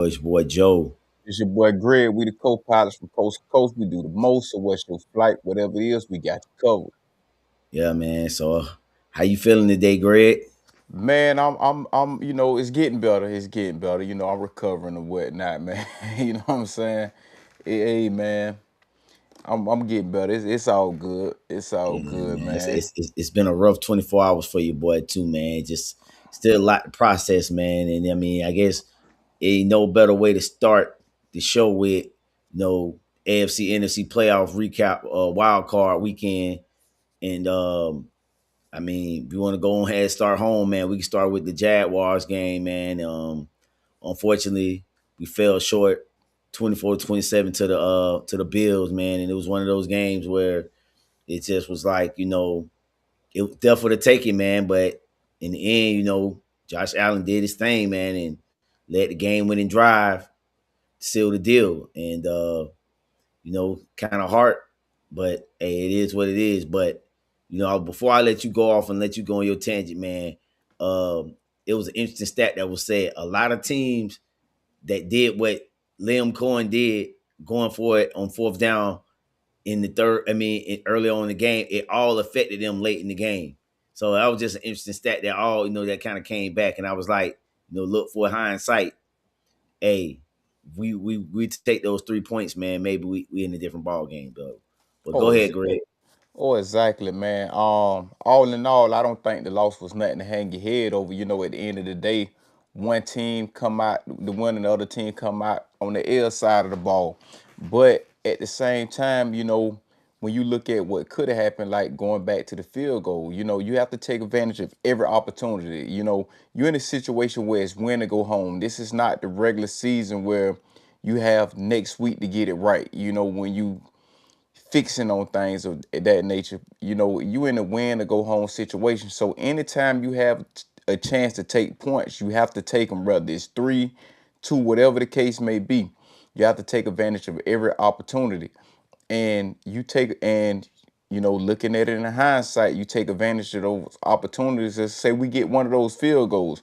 It's your boy Joe. It's your boy Greg. We the co-pilots from coast to coast. We do the most. So what's your flight? Whatever it is, we got you covered. Yeah, man. So, how you feeling today, Greg? Man, it's getting better. It's getting better. I'm recovering and whatnot, man. You know what I'm saying? Hey, man, I'm getting better. It's all good. It's all Yeah, good, man. man. It's been a rough 24 hours for your boy too, man. Just still a lot to process, man. And I mean, I guess ain't no better way to start the show with AFC NFC playoff recap, wild card weekend. And I mean, if you want to go ahead and start home, man, we can start with the Jaguars game, man. Unfortunately, we fell short 24-27 to the Bills, man. And it was one of those games where it just was like, it was there for the taking, man. But in the end, Josh Allen did his thing, man, and let the game winning drive seal the deal. And kind of hard, but hey, it is what it is. But before I let you go off and let you go on your tangent, man, it was an interesting stat that was said. A lot of teams that did what Liam Cohen did, going for it on fourth down in the third. I mean, early on in the game, it all affected them late in the game. So that was just an interesting stat that all that kind of came back, and I was like, look for hindsight. Hey, we take those 3 points, man. Maybe we in a different ball game, though. But go Oh, ahead, Greg. exactly, man. All in all, I don't think the loss was nothing to hang your head over. At the end of the day, one team come out, the one and the other team come out on the L side of the ball. But at the same time, when you look at what could have happened, like going back to the field goal, you have to take advantage of every opportunity. You're in a situation where it's win or go home. This is not the regular season where you have next week to get it right. When you fixing on things of that nature. You in a win or go home situation. So anytime you have a chance to take points, you have to take them, whether it's 3, 2, whatever the case may be. You have to take advantage of every opportunity. And looking at it in hindsight, you take advantage of those opportunities. Let's say we get one of those field goals,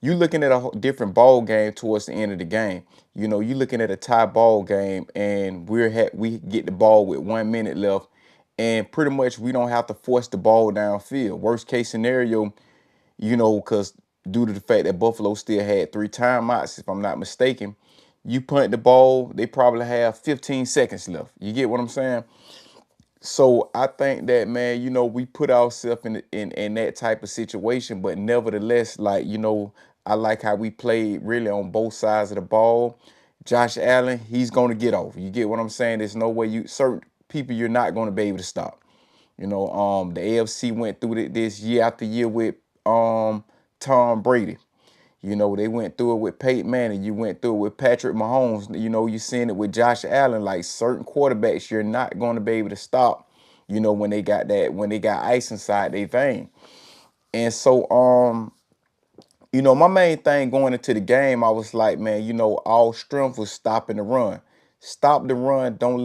you looking at a different ball game towards the end of the game. You looking at a tie ball game, and we get the ball with 1 minute left, and pretty much we don't have to force the ball downfield. Worst case scenario, because due to the fact that Buffalo still had 3 timeouts, if I'm not mistaken, you punt the ball, they probably have 15 seconds left. You get what I'm saying? So I think that, man, we put ourselves in that type of situation, but nevertheless, like, I like how we played really on both sides of the ball. Josh Allen, he's gonna get off. You get what I'm saying? There's no way certain people you're not gonna be able to stop. The AFC went through this year after year with Tom Brady. They went through it with Peyton Manning. You went through it with Patrick Mahomes. You seeing it with Josh Allen. Like certain quarterbacks, you're not going to be able to stop. When they got ice inside their vein. And so, my main thing going into the game, I was like, man, all strength was stopping the run. Stop the run. Don't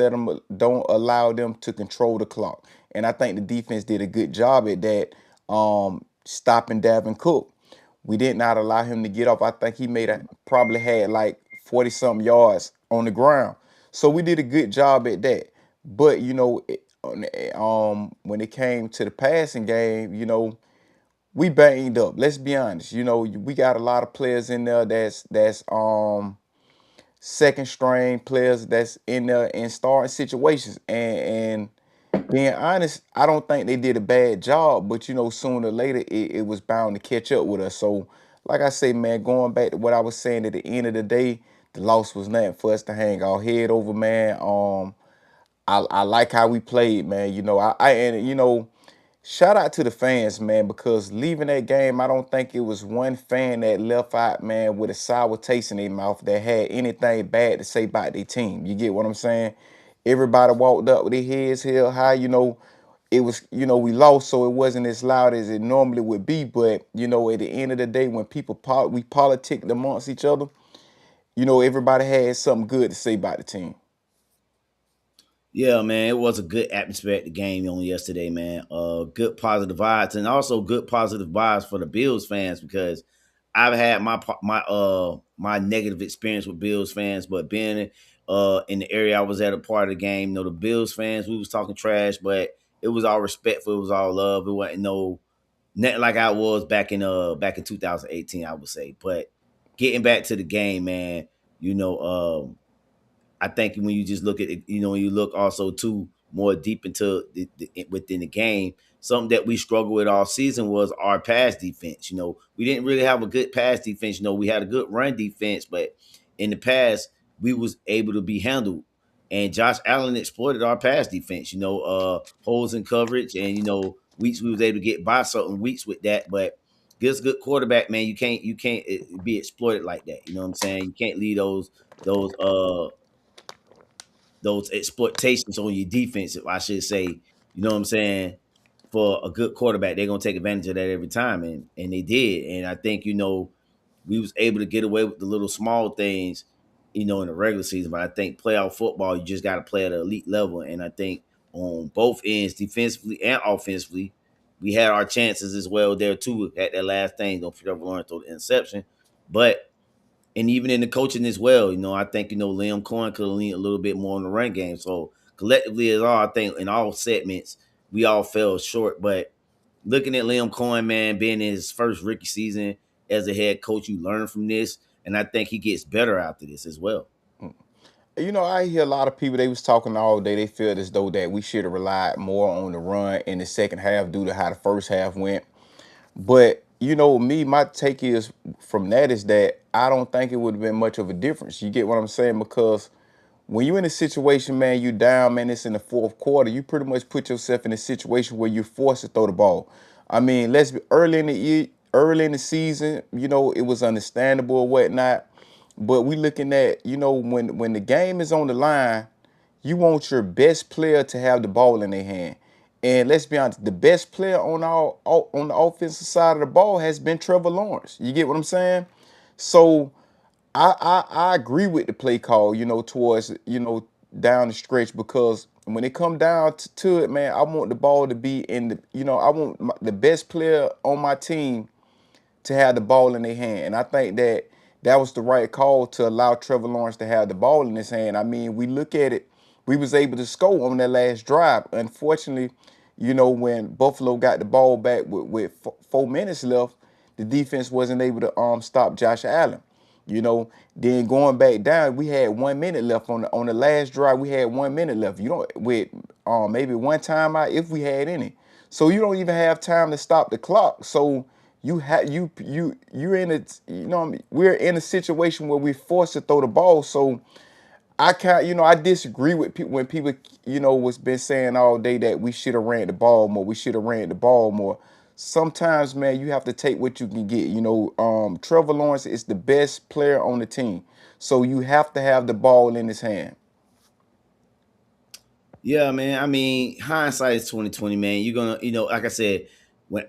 allow them to control the clock. And I think the defense did a good job at that. Stopping Davin Cook. We did not allow him to get off. I think he probably had like 40 something yards on the ground. So we did a good job at that. But when it came to the passing game, we banged up. Let's be honest. We got a lot of players in there that's second string players that's in there in starting situations. And being honest, I don't think they did a bad job, but sooner or later it was bound to catch up with us. So, like I say, man, going back to what I was saying at the end of the day, the loss was nothing for us to hang our head over, man. I like how we played, man. Shout out to the fans, man, because leaving that game, I don't think it was one fan that left out, man, with a sour taste in their mouth that had anything bad to say about their team. You get what I'm saying? Everybody walked up with their heads held high. It was, we lost, so it wasn't as loud as it normally would be. But, at the end of the day, when we politic amongst each other, everybody had something good to say about the team. Yeah, man, it was a good atmosphere at the game on yesterday, man. Good positive vibes, and also good positive vibes for the Bills fans because I've had my negative experience with Bills fans, but being in the area I was at a part of the game, the Bills fans, we was talking trash, but it was all respectful, it was all love. It wasn't nothing like I was back in 2018, I would say. But getting back to the game, man, you know, I think when you just look at it, when you look also too more deep into within the game, something that we struggled with all season was our pass defense. We didn't really have a good pass defense. We had a good run defense, but in the past we was able to be handled. And Josh Allen exploited our pass defense. Holes in coverage, and weeks we was able to get by certain weeks with that, but. This good quarterback, man. You can't be exploited like that. You know what I'm saying? You can't leave those exploitations on your defense, I should say, you know what I'm saying, for a good quarterback. They're gonna take advantage of that every time. And they did. And I think, we was able to get away with the little small things, in the regular season. But I think playoff football, you just gotta play at an elite level. And I think on both ends, defensively and offensively, we had our chances as well there too at that last thing. Don't forget Lawrence throw the interception. But and even in the coaching as well, I think Liam Cohen could have leaned a little bit more on the run game. So collectively as all, I think in all segments we all fell short. But looking at Liam Cohen, man, being in his first rookie season as a head coach, you learn from this, and I think he gets better after this as well. I hear a lot of people, they was talking all day. They feel as though that we should have relied more on the run in the second half due to how the first half went. But me, my take is from that is that I don't think it would have been much of a difference. You get what I'm saying? Because when you're in a situation, man, you down, man, it's in the fourth quarter, you pretty much put yourself in a situation where you're forced to throw the ball. I mean, let's be early in the year, early in the season, it was understandable or whatnot. But we looking at, when the game is on the line, you want your best player to have the ball in their hand. And let's be honest, the best player on the offensive side of the ball has been Trevor Lawrence. You get what I'm saying? So I agree with the play call, towards, down the stretch, because when it come down to it, man, I want the ball to be in the, I want the best player on my team to have the ball in their hand. And I think that was the right call to allow Trevor Lawrence to have the ball in his hand. I mean, we look at it, we was able to score on that last drive. Unfortunately, when Buffalo got the ball back with 4 minutes left, the defense wasn't able to stop Josh Allen. Then going back down, we had 1 minute left on the last drive. We had 1 minute left. With maybe one timeout if we had any. So you don't even have time to stop the clock. So you're in a we're in a situation where we're forced to throw the ball. So I can't, I disagree with people when people, was been saying all day that we should have ran the ball more. We should have ran the ball more. Sometimes, man, you have to take what you can get. Trevor Lawrence is the best player on the team, so you have to have the ball in his hand. Yeah, man. I mean, hindsight is 2020, man. You're gonna, like I said, when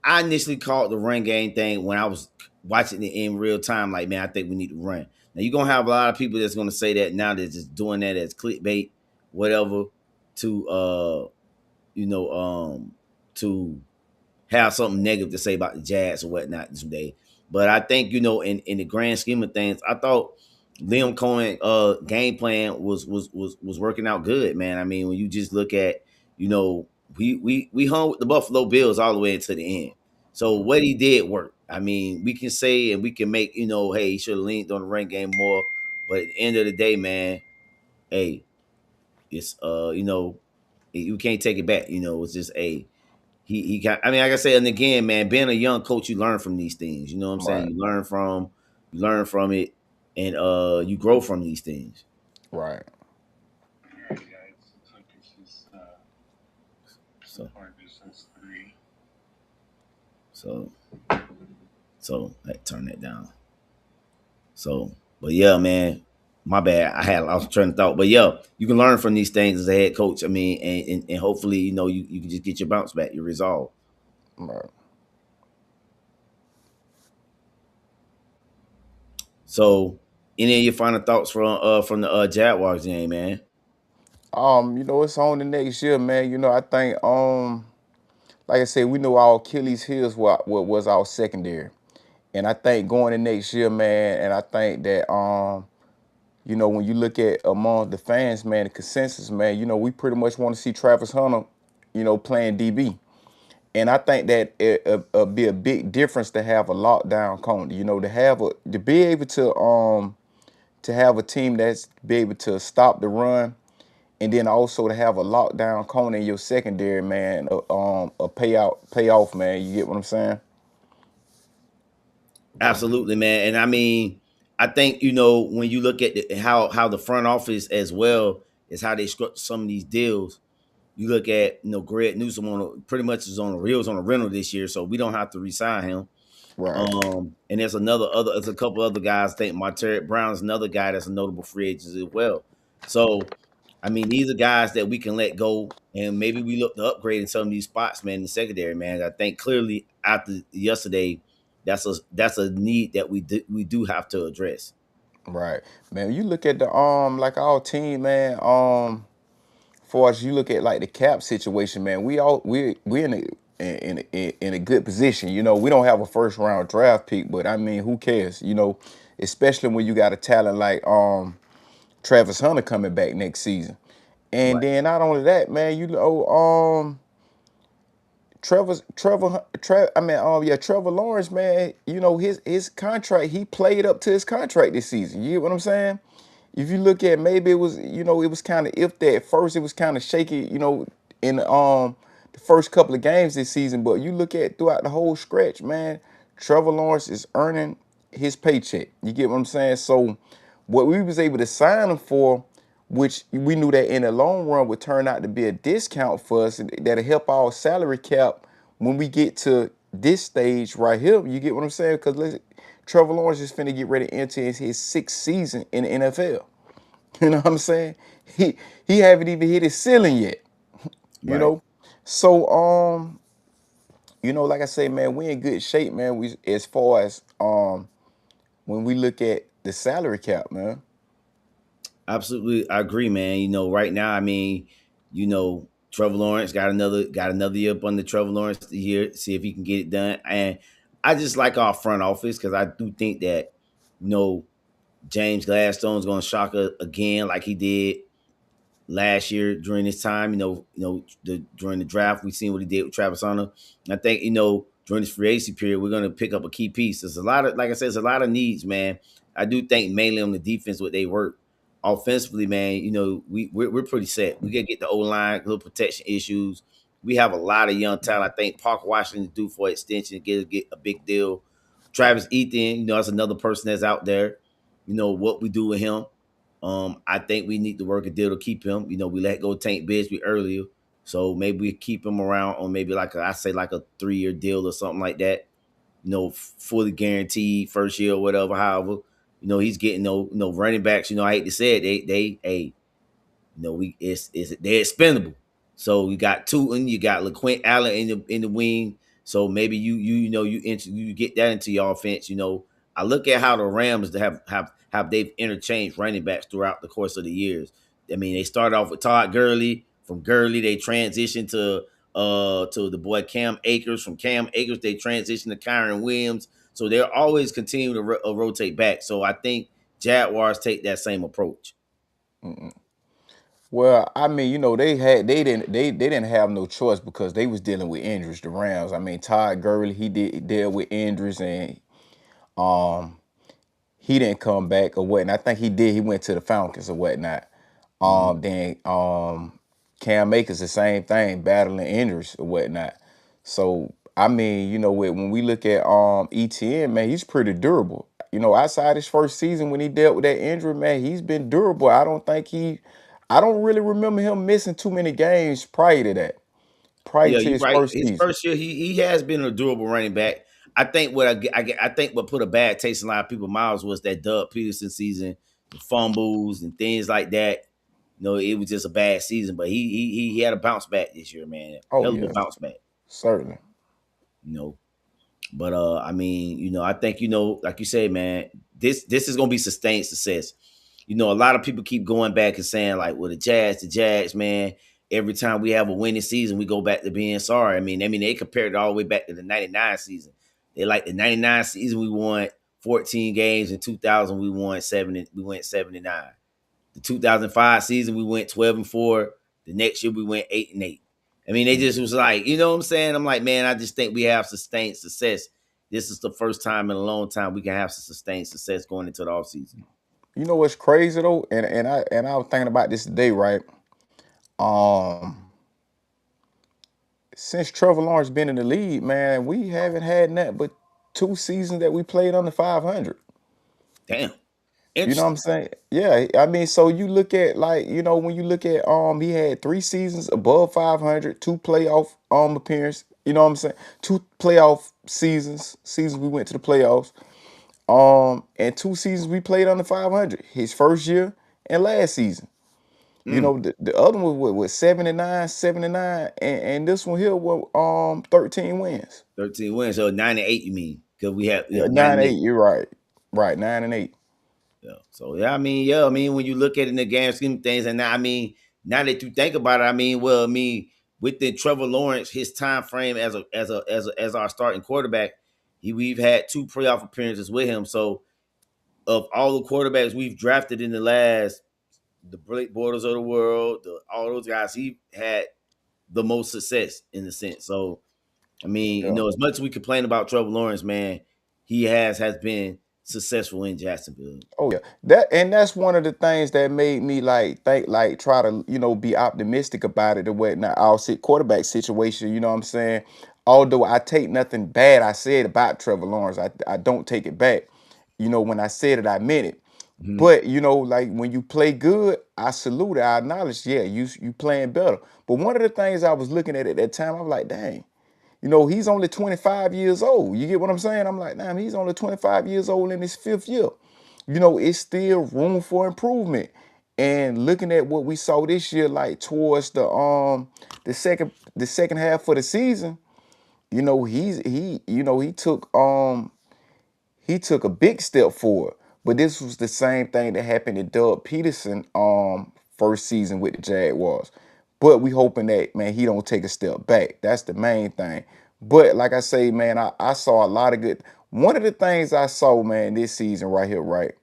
I initially called the run game thing when I was watching it in real time, like, man, I think we need to run. Now you're gonna have a lot of people that's gonna say that now. They're just doing that as clickbait, whatever, to you know, to have something negative to say about the Jazz or whatnot today. But I think, in the grand scheme of things, I thought Liam Cohen game plan was working out good, man. I mean, when you just look at, we hung with the Buffalo Bills all the way into the end. So what he did work. I mean, we can say and we can make, hey, he should have leaned on the run game more. But at the end of the day, man, hey, it's you can't take it back. It's just he got. I mean, like I said, and again, man, being a young coach, you learn from these things. You know what I'm saying? Right, You learn from it, and you grow from these things. right. So, so, so, turn that down. So, but yeah, man, my bad. I lost train of thought, but yeah, you can learn from these things as a head coach. I mean, and hopefully, you can just get your bounce back, your resolve. Right. So, any of your final thoughts from the Jaguars game, man? It's on the next year, man. I think like I said, we know our Achilles heels what was our secondary. And I think going in next year, man, and I think that when you look at among the fans, man, the consensus, man, we pretty much want to see Travis Hunter, playing DB. And I think that it'll be a big difference to have a lockdown corner. To be able to have a team that's be able to stop the run, and then also to have a lockdown corner in your secondary, man, a payoff, man. You get what I'm saying? Absolutely, man. And I mean, I think when you look at how the front office as well is how they structure some of these deals. You look at Greg Newsom pretty much is on the reels on a rental this year, so we don't have to resign him. Right. And there's a couple other guys. I think Martarik Brown's another guy that's a notable free agent as well. So, I mean, these are guys that we can let go, and maybe we look to upgrade in some of these spots, man, in the secondary, man. I think clearly after yesterday, that's a need that we do have to address. Right. Man, you look at the like our team, man, for as you look at like the cap situation, man, we in a good position. We don't have a first round draft pick, but I mean, who cares? Especially when you got a talent like Travis Hunter coming back next season. And Right. then not only that, man, Trevor Lawrence, man, his contract, he played up to his contract this season. You get what I'm saying? If you look at, maybe it was kind of, if that at first it was kind of shaky, in the first couple of games this season, but you look at throughout the whole stretch, man, Trevor Lawrence is earning his paycheck. You get what I'm saying? So what we was able to sign him for, which we knew that in the long run would turn out to be a discount for us, and that'll help our salary cap when we get to this stage right here. You get what I'm saying? Because Trevor Lawrence is finna get ready to enter his sixth season in the NFL. You know what I'm saying? He haven't even hit his ceiling yet. You Right. know, so like I say, man, we in good shape, man. We as far as when we look at the salary cap, man. Absolutely, I agree, man. Right now, I mean, Trevor Lawrence got another year up on the Trevor Lawrence year. See if he can get it done. And I just like our front office because I do think that you know James Gladstone's going to shock us again, like he did last year during this time. During the draft, we seen what he did with Travis Hunter. I think during this free agency period, we're going to pick up a key piece. There's a lot of, like I said, there's a lot of needs, man. I do think mainly on the defense what they work. Offensively, man, we're pretty set. We gotta get the O line, little protection issues. We have a lot of young talent. I think Parker Washington due for extension, get a big deal. Travis Etienne, that's another person that's out there. What we do with him. I think we need to work a deal to keep him. We let go Tank Bigsby earlier, so maybe we keep him around on maybe I say like a 3-year deal or something like that. Fully guaranteed first year or whatever. However, he's getting no running backs. I hate to say it, they we they're expendable. So you got Tootin, you got LaQuint Allen in the wing. So maybe you get that into your offense. I look at how the Rams have they've interchanged running backs throughout the course of the years. I mean, they started off with Todd Gurley. From Gurley, they transitioned to the boy Cam Akers. From Cam Akers, they transitioned to Kyron Williams. So they're always continue to rotate back. So I think Jaguars take that same approach. Well, I mean, they didn't have no choice because they was dealing with injuries. The Rams. I mean, Todd Gurley, he did deal with injuries, and um he didn't come back or whatnot. I think he did. He went to the Falcons or whatnot. Mhm. Then Cam Akers the same thing, battling injuries or whatnot. So I mean, when we look at ETN, man, he's pretty durable. Outside his first season when he dealt with that injury, man, he's been durable. I don't really remember him missing too many games prior to that, prior Yeah, to you're his right. first His season. first year, he has been a durable running back. I think what put a bad taste in a lot of people's mouths was that Doug Peterson season, the fumbles and things like that. It was just a bad season, but he had a bounce back this year, man. Oh Hell of a yes, bounce back. certainly. You know, but I mean, I think like you say, man, this is gonna be sustained success. A lot of people keep going back and saying like, well, the Jags, man. Every time we have a winning season, we go back to being sorry. I mean, they compared it all the way back to the '99 season. They like the 99 season we won 14 games. In 2000 we won 7. We went 7-9. The 2005 season we went 12-4. The next year we went 8-8. I mean, they just was like, you know what I'm saying? I'm like, man, I just think we have sustained success. This is the first time in a long time we can have some sustained success going into the offseason. You know what's crazy though, and I was thinking about this today, right? Um, since Trevor Lawrence been in the league, man, we haven't had nothing but 2 seasons that we played under 500. Damn. You know what I'm Interesting. saying? Yeah, I mean, so you look at like, when you look at he had 3 seasons above 500, 2 playoff appearances, you know what I'm saying? 2 playoff seasons we went to the playoffs. And 2 seasons we played under 500. His first year and last season. Mm. The other one was 7-9, 7-9, and this one here was 13 wins. 13 wins. So 9-8, you mean? Because we have, Yeah, 9 9 and 8. 8. You're right. Right, 9 and 8. Yeah. So yeah, I mean, when you look at it in the game scheme of things, and now I mean, now that you think about it, I mean, well, I mean, within Trevor Lawrence, his time frame as our starting quarterback, we've had 2 playoff appearances with him. So of all the quarterbacks we've drafted in the last, the Blake Borders of the world, all those guys, he had the most success in the sense. So I mean, Yeah. as much as we complain about Trevor Lawrence, man, he has been successful in Jacksonville. Oh yeah. That's one of the things that made me like think like try to, be optimistic about it or whatnot. Our quarterback situation, you know what I'm saying? Although I take nothing bad I said about Trevor Lawrence, I don't take it back. When I said it, I meant it. Mhm. But like when you play good, I salute it. I acknowledge, yeah, you playing better. But one of the things I was looking at that time, I was like, dang, he's only 25 years old. You get what I'm saying? I'm like, damn, he's only 25 years old in his 5th year. It's still room for improvement. And looking at what we saw this year, like towards the second half of the season, he took a big step forward. But this was the same thing that happened to Doug Peterson first season with the Jaguars. But we hoping that, man, he don't take a step back. That's the main thing. But like I say, man, I saw a lot of good. One of the things I saw, man, this season right here, right?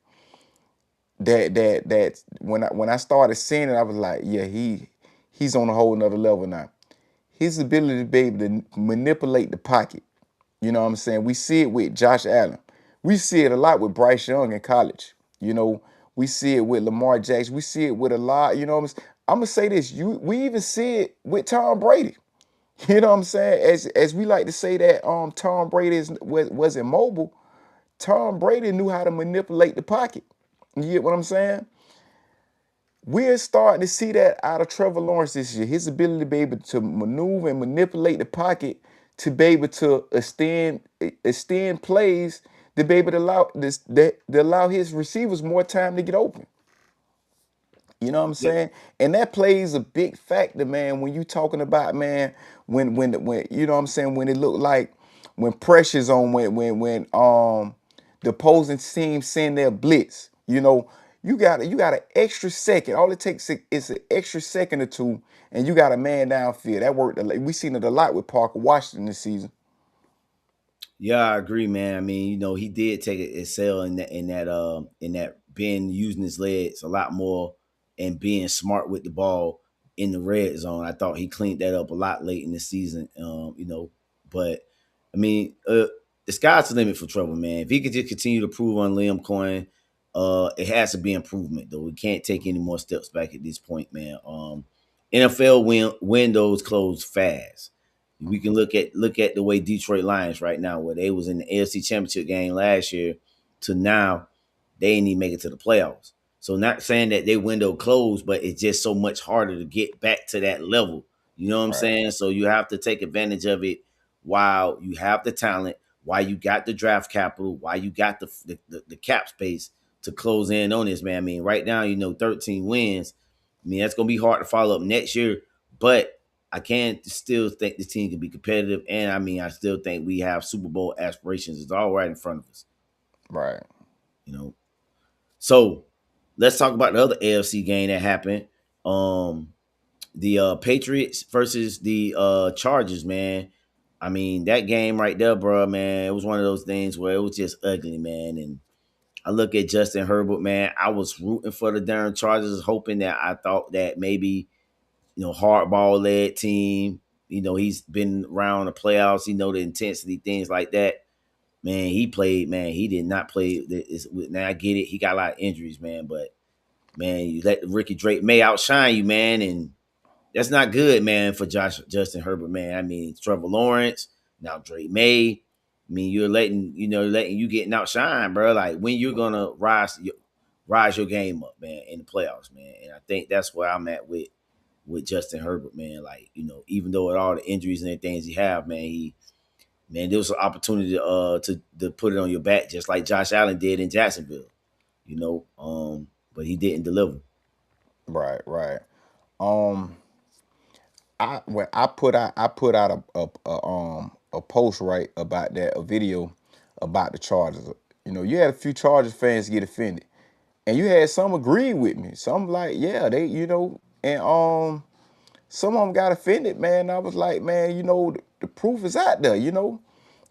That when I started seeing it, I was like, yeah, he's on a whole nother level now. His ability to be able to manipulate the pocket. You know what I'm saying? We see it with Josh Allen. We see it a lot with Bryce Young in college. We see it with Lamar Jackson. We see it with a lot. You know what I'm gonna say this. We even see it with Tom Brady. You know what I'm saying? As we like to say that Tom Brady was immobile. Tom Brady knew how to manipulate the pocket. You get what I'm saying? We're starting to see that out of Trevor Lawrence this year. His ability to be able to maneuver and manipulate the pocket to be able to extend plays to be able to allow his receivers more time to get open. You know what I'm Yep. saying? And that plays a big factor, man, when you talking about, man, when you know what I'm saying, when it look like when pressure's on, when the opposing team send their blitz, you got an extra second. All it takes is an extra second or two, and you got a man downfield. That worked. We seen it a lot with Parker Washington this season. Yeah, I agree, man. I mean, he did take it excel in that being using his legs a lot more and being smart with the ball in the red zone. I thought he cleaned that up a lot late in the season. But I mean, the sky's the limit for Trevor, man. If he could just continue to prove on Liam Coin, it has to be improvement though. We can't take any more steps back at this point, man. NFL windows close fast. We can look at the way Detroit Lions right now, where they was in the AFC Championship game last year, to now they ain't even make it to the playoffs. So not saying that they window closed, but it's just so much harder to get back to that level. You know what I'm Right. saying? So you have to take advantage of it while you have the talent, while you got the draft capital, while you got the cap space to close in on this, man. I mean, right now, 13 wins. I mean, that's gonna be hard to follow up next year, but I can still think the team can be competitive, and I mean, I still think we have Super Bowl aspirations. It's all right in front of us, Right. you know. So let's talk about the other AFC game that happened. The Patriots versus the Chargers, man. I mean, that game right there, bro, man, it was one of those things where it was just ugly, man. And I look at Justin Herbert, man. I was rooting for the darn Chargers, hoping that I thought that maybe, hardball led team. He's been around the playoffs. He know the intensity, things like that. Man, he played. Man, he did not play. Now I get it. He got a lot of injuries, man. But man, you let Ricky Drake May outshine you, man, and that's not good, man, for Justin Herbert, man. I mean, Trevor Lawrence, now Drake May. I mean, you're letting you getting outshine, bro. Like when you're gonna rise your game up, man, in the playoffs, man. And I think that's where I'm at with Justin Herbert, man. Like, even though with all the injuries and the things he have, man, there was an opportunity to put it on your back, just like Josh Allen did in Jacksonville, but he didn't deliver. Right, right. Um, I put out a post right about that, a video about the Chargers. You had a few Chargers fans get offended, and you had some agree with me. Some like, yeah, they, and some of them got offended, man. I was like, man, the proof is out there.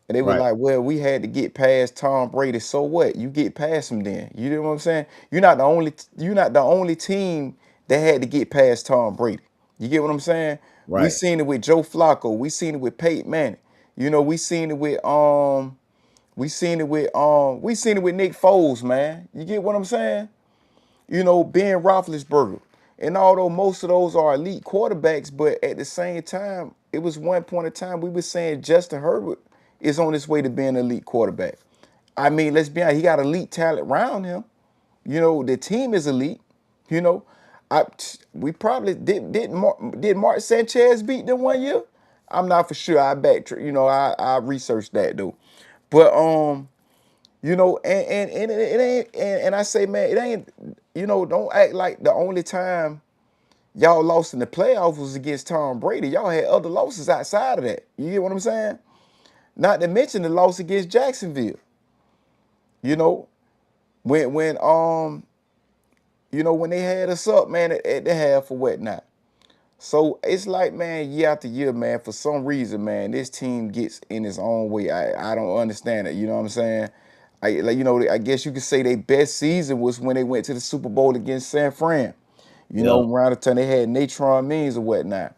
And they were Right, like, well, we had to get past Tom Brady. So what? You get past him then. You know what I'm saying? You're not the only team that had to get past Tom Brady. You get what I'm saying? We right, seen it with Joe Flacco. We seen it with Peyton Manning. We seen it with we seen it with Nick Foles, man. You get what I'm saying? Ben Roethlisberger. And although most of those are elite quarterbacks, but at the same time, it was one point in time we were saying Justin Herbert is on his way to being an elite quarterback. I mean, let's be honest, he got elite talent around him. The team is elite. You know, I we probably did Mark Sanchez beat them one year? I'm not for sure. I backtrack. I researched that though. But and it ain't and I say, man, it ain't, don't act like the only time y'all lost in the playoffs was against Tom Brady. Y'all had other losses outside of that. You get what I'm saying? Not to mention the loss against Jacksonville. You know, when they had us up, man, at the half or whatnot. So it's like, man, year after year, man, for some reason, man, this team gets in its own way. I don't understand it. You know what I'm saying? I guess you could say their best season was when they went to the Super Bowl against San Fran. yeah. Around the time they had Natron Means or whatnot.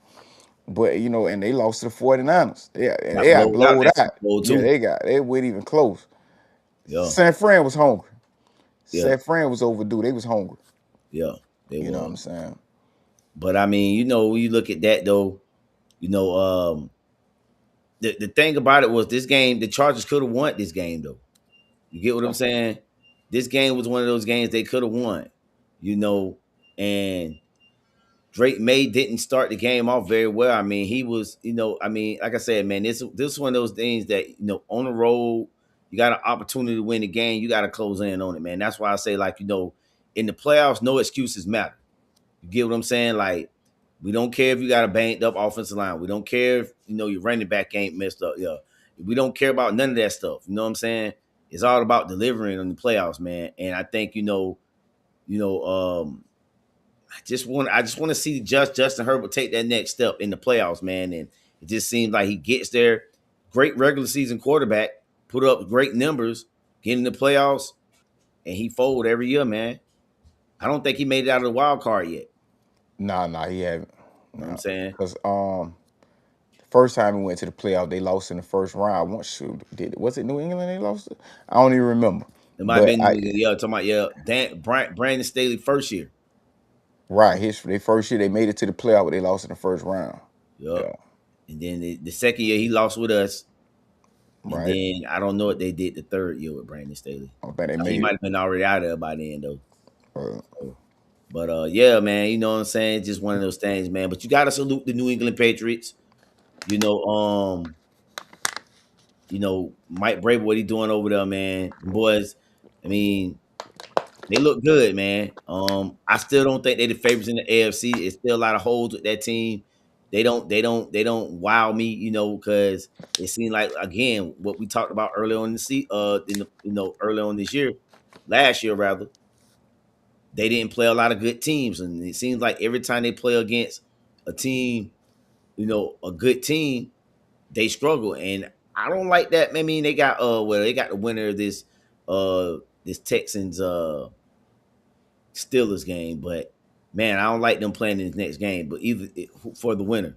But and they lost to the 49ers. Yeah, and Got they got blowed out blowed that Super out. Bowl Yeah, too. they weren't even close. Yeah, San Fran was hungry. yeah, San Fran was overdue. They was hungry. yeah. They You know what were. I'm saying? But I mean, when you look at that though, you know, um, the thing about it was this game, the Chargers could have won this game though. You get what I'm saying? This game was one of those games they could have won, you know, and Drake May didn't start the game off very well. I mean, he was, I mean, like I said, man, this is one of those things that, on the road, you got an opportunity to win the game, you got to close in on it, man. That's why I say, like, in the playoffs, no excuses matter. You get what I'm saying? Like, we don't care if you got a banged up offensive line. We don't care if your running back ain't messed up. Yeah, we don't care about none of that stuff. You know what I'm saying? It's all about delivering in the playoffs, man. And I think you know, I just want to see Justin Herbert take that next step in the playoffs, man. And it just seems like he gets there. Great regular season quarterback, put up great numbers, get in the playoffs, and he fold every year, man. I don't think he made it out of the wild card yet. Nah, nah, he haven't. You know what I'm Nah, saying? because first time he went to the playoff, they lost in the first round. Once shoot, was it New England they lost it? I don't even remember. It might have But been talking about Brandon Staley first year. right, their first year they made it to the playoff, but they lost in the first round. Yup. Yeah, And then the second year he lost with us. And right. then I don't know what they did the third year with Brandon Staley. I think they He made might it. have been already out of there by then though. Uh, So, but yeah, man, you know what I'm saying? Just one of those things, man. But you gotta salute the New England Patriots. You know, Mike Brave, what he doing over there, man. The boys, I mean, they look good, man. I still don't think they're the favorites in the AFC. It's still a lot of holes with that team. They don't wow me, because it seemed like again what we talked about earlier on the early on this year, last year rather, they didn't play a lot of good teams, and it seems like every time they play against a team, a good team, they struggle, and I don't like that. I mean, they got they got the winner of this Texans Steelers game, but man, I don't like them playing in this next game. But either for the winner,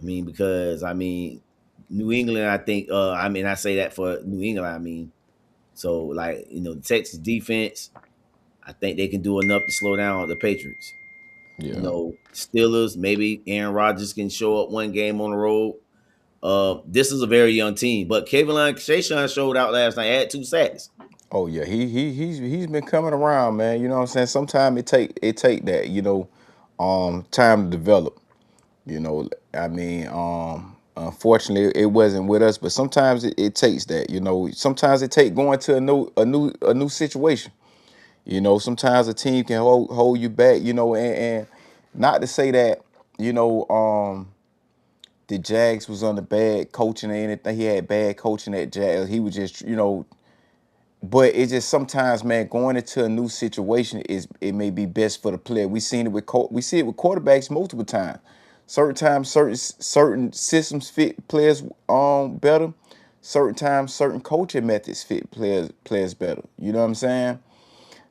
I mean, because I mean, New England, I think, I mean, I say that for New England, I mean, so like the Texas defense, I think they can do enough to slow down the Patriots. Yeah. Steelers, maybe Aaron Rodgers can show up one game on the road. This is a very young team, but Kevin Shayshawn showed out last night. Had 2 sacks. Oh yeah, he's been coming around, man. You know what I'm saying? Sometimes it take that, time to develop. I mean, unfortunately it wasn't with us, but sometimes it takes that. Sometimes it take going to a new situation. Sometimes a team can hold you back. And not to say that, you know, the Jags was under bad coaching or anything. He had bad coaching at Jags. He was just, but it's just sometimes, man, going into a new situation it may be best for the player. We see it with quarterbacks multiple times. Certain times, certain systems fit players better. Certain times, certain coaching methods fit players better. You know what I'm saying?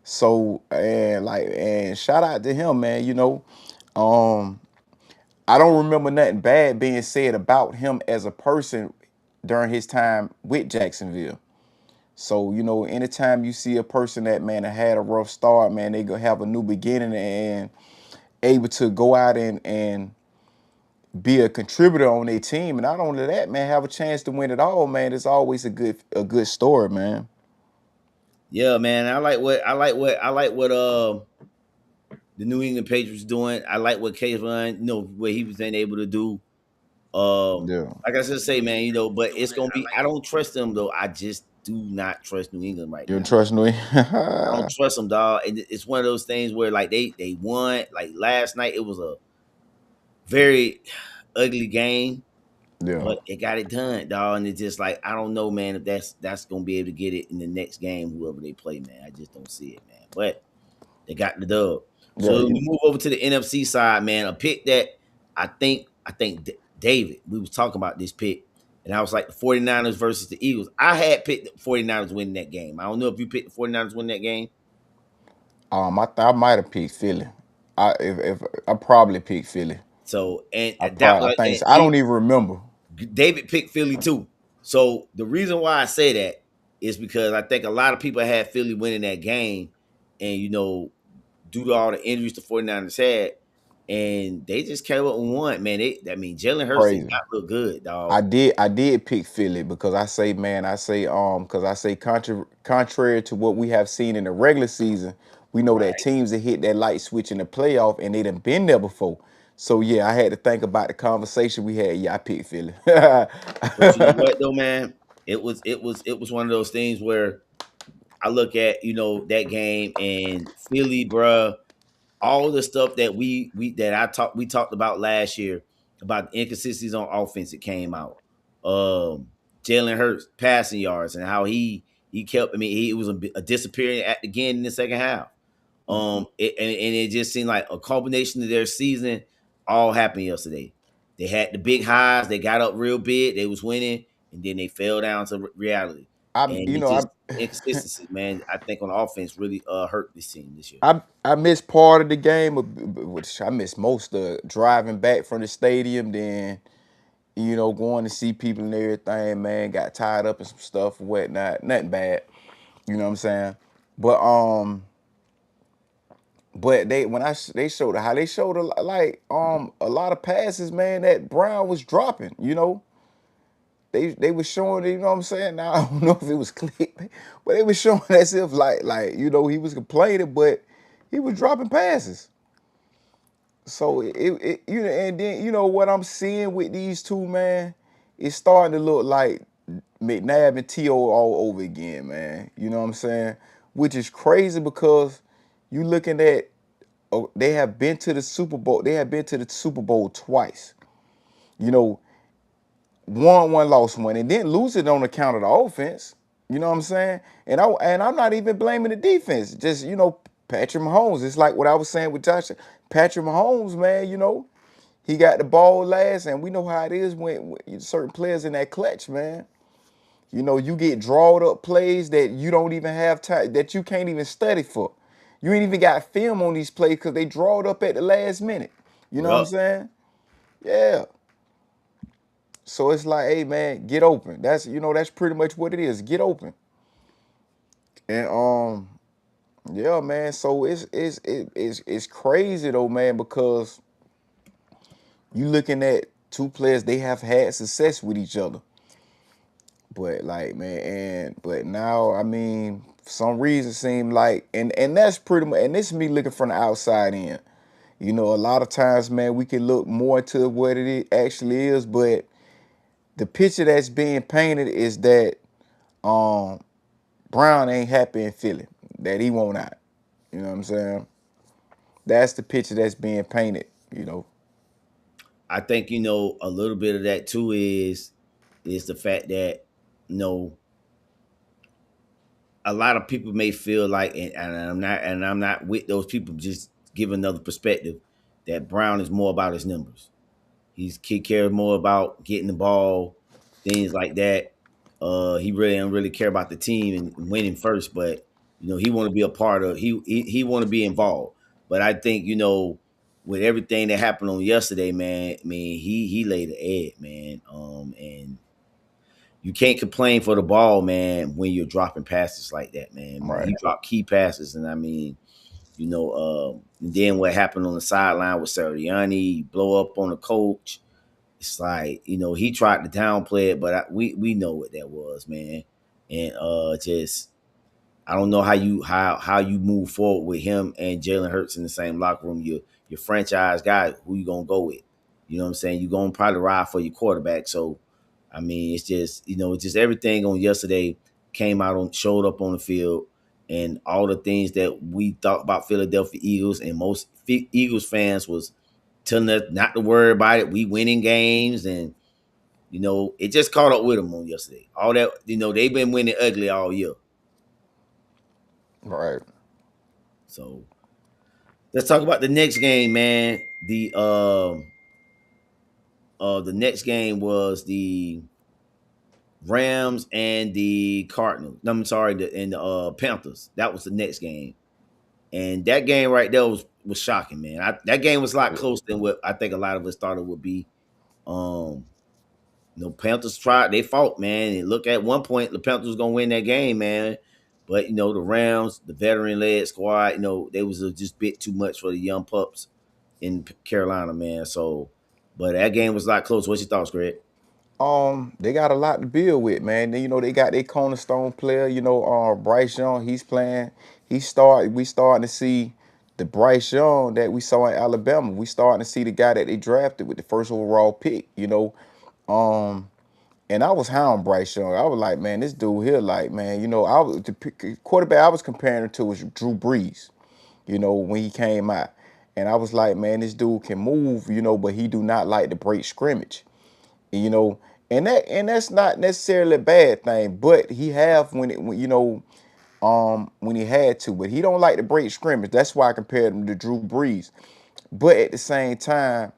So and shout out to him, man. Um, I don't remember nothing bad being said about him as a person during his time with Jacksonville. So, anytime you see a person that, man, that had a rough start, man, they gonna have a new beginning and able to go out and be a contributor on their team. And not only that, man, have a chance to win it all, man. It's always a good story, man. Yeah, man. I like what the New England Patriots doing. I like what Kayvon, what he was then able to do. Yeah. Like I just say, man, but it's gonna be. I don't trust them though. I just do not trust New England right You don't now. trust me? I don't trust them, dog. And it's one of those things where like they won. Like last night, it was a very ugly game, Yeah. but it got it done, dog. And it's just like I don't know, man, if that's gonna be able to get it in the next game, whoever they play, man. I just don't see it, man. But they got the dub. Yeah. So we move over to the NFC side, man. A pick that I think David, we was talking about this pick, and I was like the 49ers versus the Eagles. I had picked the 49ers winning that game. I don't know if you picked the 49ers winning that game. I might have picked Philly. If I probably picked Philly. So and that I was think and so. I don't even remember. David picked Philly too. So the reason why I say that is because I think a lot of people had Philly winning that game, and due to all the injuries the 49ers had, and they just came up and won. Man, Jalen Hurts did Crazy. not look good, dog. I did pick Philly because because I say contrary to what we have seen in the regular season, we know that Right. teams that hit that light switch in the playoff and they done been there before. So yeah, I had to think about the conversation we had. Yeah, I picked Philly. But you know what though, man? It was one of those things where I look at, that game and Philly, bruh, all the stuff that we talked about last year about the inconsistencies on offense. It came out. Jalen Hurts passing yards and how he kept. I mean, he was a disappearing again in the second half. And it just seemed like a combination of their season all happened yesterday. They had the big highs. They got up real big. They was winning, and then they fell down to reality. I And you it know just I inconsistency, man. I think on offense really hurt this team this year. I missed part of the game, which I missed most of driving back from the stadium. Then going to see people and everything. Man, got tied up in some stuff and whatnot. Nothing bad. You know what I'm saying? But they when they showed how they showed a lot of passes, man, that Brown was dropping. They were showing, what I'm saying? Now I don't know if it was click, but they were showing as if he was complaining, but he was dropping passes. So and then what I'm seeing with these two, man, it's starting to look like McNabb and T.O. all over again, man. You know what I'm saying? Which is crazy because you looking at they have been to the Super Bowl. They have been to the Super Bowl twice. You know, won one, lost one, and didn't lose it on account of the offense. You know what I'm saying? And I'm not even blaming the defense. Just Patrick Mahomes. It's like what I was saying with Josh. Patrick Mahomes, man. He got the ball last, and we know how it is when certain players in that clutch, man. You get drawed up plays that you don't even have time, that you can't even study for. You ain't even got film on these plays because they drawed up at the last minute. You know what I'm Yup. saying? Yeah. So it's like, hey man, get open. That's pretty much what it is. Get open. And yeah, man. So it's crazy though, man, because you looking at two players, they have had success with each other. But like, man, but now, I mean, for some reason seem like, and that's pretty much, and this is me looking from the outside in. A lot of times, man, we can look more to what actually is, but the picture that's being painted is that um Brown ain't happy in Philly, that he won't out. You know what I'm saying? That's the picture that's being painted. I think a little bit of that too is the fact that you know a lot of people may feel like, and I'm not with those people. Just give another perspective that Brown is more about his numbers. He cares more about getting the ball, things like that. He really don't really care about the team and winning first, but he want to be a part of. He want to be involved. But I think with everything that happened on yesterday, man. I mean, he laid an egg, man. And you can't complain for the ball, man, when you're dropping passes like that, man. I mean, Right. he dropped key passes, and I mean, and then what happened on the sideline with Sirianni, blow up on the coach. It's like he tried to downplay it, but we know what that was, man. And just I don't know how you move forward with him and Jalen Hurts in the same locker room. Your franchise guy, who you gonna go with? You know what I'm saying? You gonna probably ride for your quarterback. So I mean, it's just everything on yesterday came out showed up on the field, and all the things that we thought about Philadelphia Eagles and most Eagles fans was telling us not to worry about it. We winning games, and it just caught up with them on yesterday. All that they've been winning ugly all year. Right. So let's talk about the next game, man. The next game was the Rams and the Cardinals. No, I'm sorry, and the Panthers. That was the next game, and that game right there was shocking, man. That game was a lot closer than what I think a lot of us thought it would be. Um, Panthers tried, they fought, man. And look, at one point, the Panthers was gonna win that game, man. But the Rams, the veteran-led squad, they was just a bit too much for the young pups in Carolina, man. So, but that game was a lot close. What's your thoughts, Greg? They got a lot to build with, man. They got their cornerstone player, Bryce Young. He's playing. We starting to see the Bryce Young that we saw in Alabama. We starting to see the guy that they drafted with the first overall pick. Um, and I was high on Bryce Young. I was like, man, this dude here, like, man, I was the quarterback I was comparing him to was Drew Brees, when he came out. And I was like, man, this dude can move, but he do not like to break scrimmage. you know, and that's not necessarily a bad thing, but he have when he had to, but he don't like to break scrimmage. That's why I compared him to Drew Brees. But at the same time,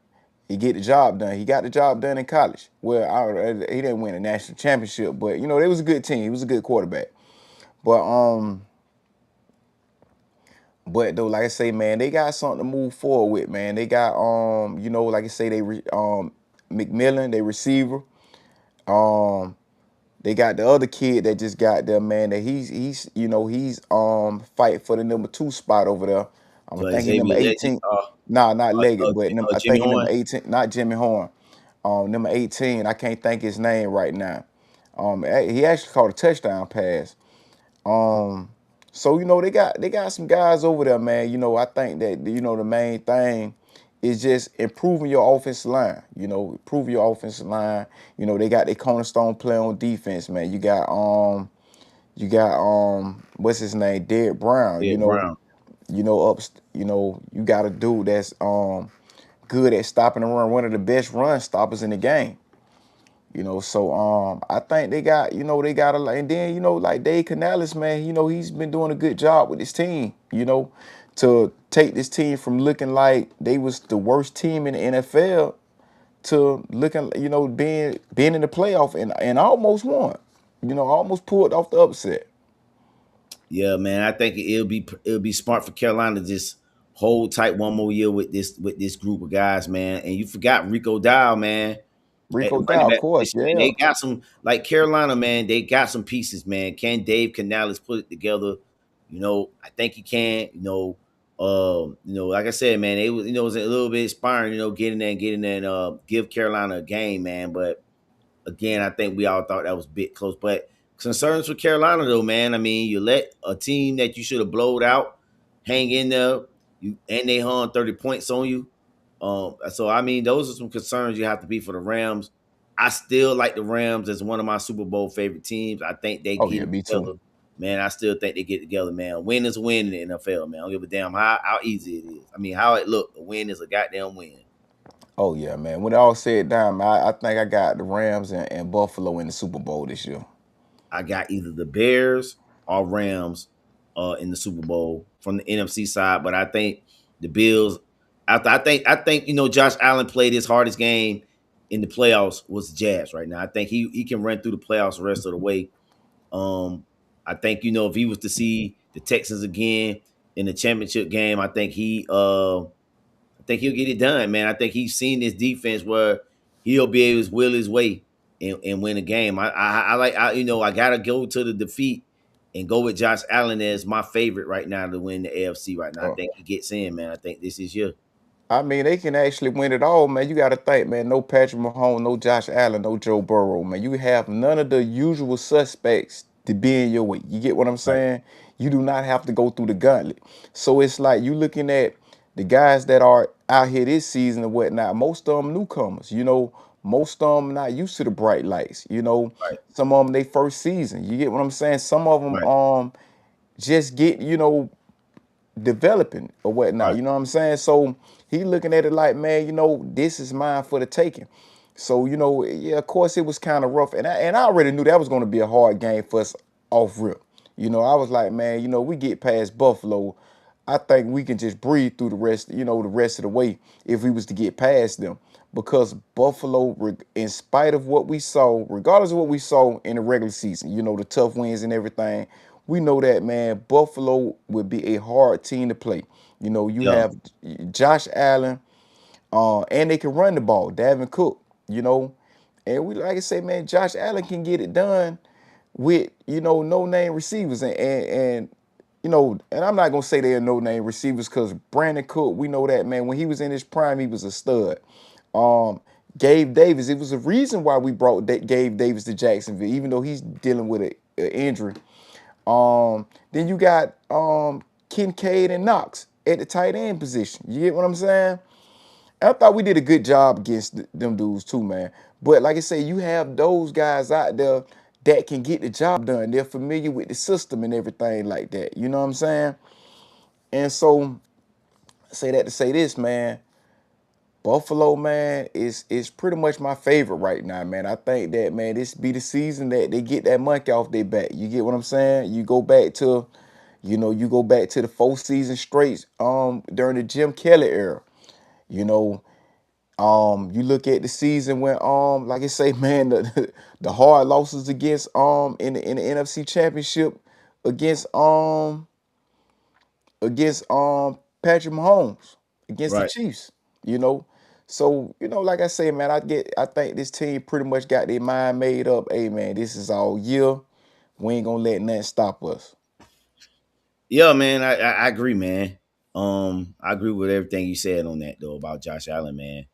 he get the job done. He got the job done in college. Well, he didn't win a national championship, but they was a good team. He was a good quarterback. But though, like I say, man, they got something to move forward with, man. They got like I say, McMillan, they receiver. Um, they got the other kid that just got there, man. That he's fighting for the number 2 spot over there. I'm thinking number Xavier Legend, 18. Nah, not Leggett, but I Jimmy think he number Horn. 18, not Jimmy Horn. Number 18, I can't think his name right now. He actually caught a touchdown pass. So they got some guys over there, man. I think that the main thing is just improving your offensive line. Improve your offensive line. They got their cornerstone player on defense, man. You got what's his name, Derek Brown. Ed Brown. You got a dude that's good at stopping the run, one of the best run stoppers in the game. So I think they got a lot, and then like Dave Canales, man, he's been doing a good job with his team, to take this team from looking like they was the worst team in the NFL to looking, being in the playoff and almost won. Almost pulled off the upset. Yeah, man. I think it'll be smart for Carolina to just hold tight one more year with this group of guys, man. And you forgot Rico Dow, man, at Rico the running Dow, of back course, position, man. yeah. They got some like Carolina, man. They got some pieces, man. Can Dave Canales put it together? I think he can. Like I said, man, they was it was a little bit inspiring, getting there and give Carolina a game, man. But again, I think we all thought that was a bit close. But concerns for Carolina, though, man. I mean, you let a team that you should have blowed out hang in there, and they hung 30 points on you. So I mean, those are some concerns you have to be for the Rams. I still like the Rams as one of my Super Bowl favorite teams. I think they Oh get yeah, it me too. together. Man, I still think they get together, man. A win is a win in the NFL, man. I don't give a damn how easy it is. I mean, how it look. A win is a goddamn win. Oh yeah, man. When it all said down, man, I think I got the Rams and Buffalo in the Super Bowl this year. I got either the Bears or Rams in the Super Bowl from the NFC side, but I think the Bills. After I think Josh Allen played his hardest game in the playoffs was the Jazz right now. I think he can run through the playoffs the rest of the way. Um, I think if he was to see the Texans again in the championship game, I think he'll get it done, man. I think he's seen this defense where he'll be able to will his way and win a game. I gotta go to the defeat and go with Josh Allen as my favorite right now to win the AFC right now. I Uh, think he gets in, man. I think this is year. I mean, they can actually win it all, man. You got to think, man. No Patrick Mahomes, no Josh Allen, no Joe Burrow, man. You have none of the usual suspects to be in your way. You get what I'm Right, saying? You do not have to go through the gauntlet. So it's like you looking at the guys that are out here this season and whatnot. Most of them newcomers. Most of them not used to the bright lights. right, Some of them they first season. You get what I'm saying? Some of them right, just get developing or whatnot. right. You know what I'm saying? So he looking at it like, man, this is mine for the taking. So yeah, of course it was kind of rough, and I already knew that was going to be a hard game for us off rip. I was like, man, we get past Buffalo. I think we can just breathe through the rest of the way if we was to get past them. Because Buffalo, in spite of what we saw, regardless of what we saw in the regular season, the tough wins and everything, we know that, man, Buffalo would be a hard team to play. You Yeah, have Josh Allen, and they can run the ball, Davin Cook, and we like I say, man, Josh Allen can get it done with no name receivers and I'm not gonna say they're no name receivers because Brandon Cook, we know that, man. When he was in his prime, he was a stud. Um, Gabe Davis, it was a reason why we brought Gabe Davis to Jacksonville, even though he's dealing with an injury. Then you got Kincaid and Knox at the tight end position. You get what I'm saying? I thought we did a good job against them dudes too, man. But like I say, you have those guys out there that can get the job done. They're familiar with the system and everything like that. You know what I'm saying? And so, I say that to say this, man. Buffalo, man, is pretty much my favorite right now, man. I think that, man, this be the season that they get that monkey off their back. You get what I'm saying? You go back to the 4 season straight during the Jim Kelly era. You know, you look at the season when like I say, man, the hard losses against in the NFC Championship against Patrick Mahomes against the right. Chiefs, you know. So, like I say, man, I think this team pretty much got their mind made up. Hey man, this is all year. We ain't gonna let nothing stop us. Yeah, man. I agree, man. I agree with everything you said on that though about Josh Allen, man.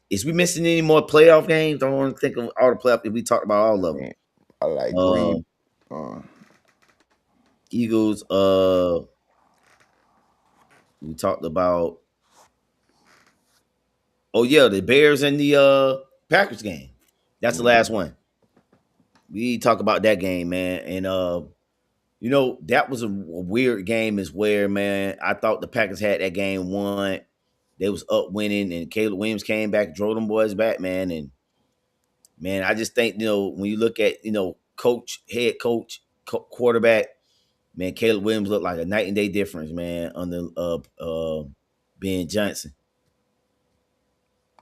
Is we missing any more playoff games? I don't want to think of all the playoff. We talked about all of them. Man, I like Green. Um, Uh, Eagles. We talked about. Oh yeah, the Bears and the Packers game. That's the last one. We talk about that game, man. And that was a weird game as where, man, I thought the Packers had that game won. They was up winning, and Caleb Williams came back, drove them boys back, man. And I just think when you look at coach, head coach, quarterback, man, Caleb Williams looked like a night and day difference, man, under Ben Johnson.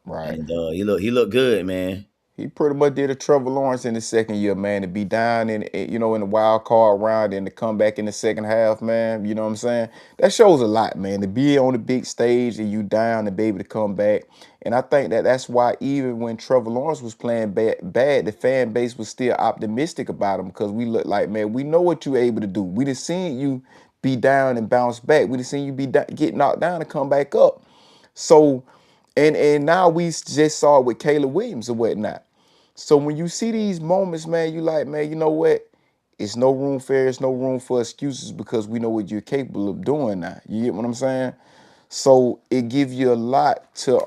Right. And he looked good, man. He pretty much did a Trevor Lawrence in the second year, man, to be down in the wild card round and to come back in the second half, man. You know what I'm saying? That shows a lot, man. To be on the big stage and you down and be able to come back. And I think that's why even when Trevor Lawrence was playing bad, the fan base was still optimistic about him because we look like, man, we know what you're able to do. We just seen you be down and bounce back. We just seen you get knocked down and come back up. So, and now we just saw it with Caleb Williams and whatnot. So when you see these moments, man, you like, man, you know what? It's no room for error, it's no room for excuses because we know what you're capable of doing now. You get what I'm saying? So it gives you a lot to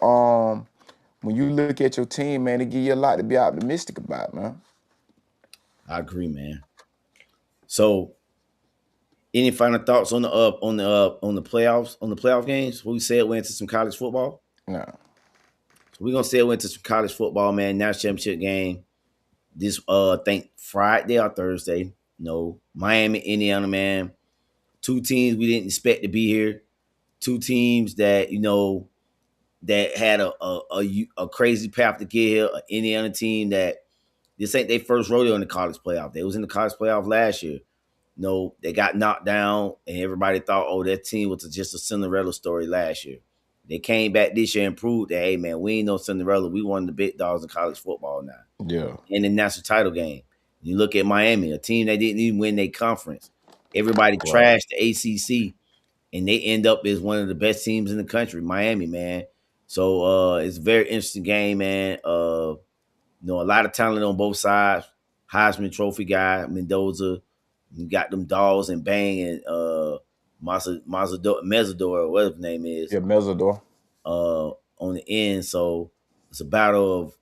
when you look at your team, man, it gives you a lot to be optimistic about, man. I agree, man. So, any final thoughts on the playoff games? We said went into some college football. No. So we're gonna say went to some college football, man. National championship game. This I think Friday or Thursday. No, Miami, Indiana, man. Two teams we didn't expect to be here. Two teams that that had a crazy path to get here. An Indiana team that this ain't their first rodeo in the college playoff. They was in the college playoff last year. No, they got knocked down, and everybody thought, oh, that team was just a Cinderella story last year. They came back this year and proved that, hey, man, we ain't no Cinderella. We one of the big dogs in college football now. Yeah. In the national title game. You look at Miami, a team that didn't even win their conference. Everybody Right. trashed the ACC, and they end up as one of the best teams in the country, Miami, man. So it's a very interesting game, man. A lot of talent on both sides. Heisman Trophy guy, Mendoza. You got them dolls and Bang and Mezzador, or whatever his name is, Yeah, Mezzador. on the end. So it's a battle of,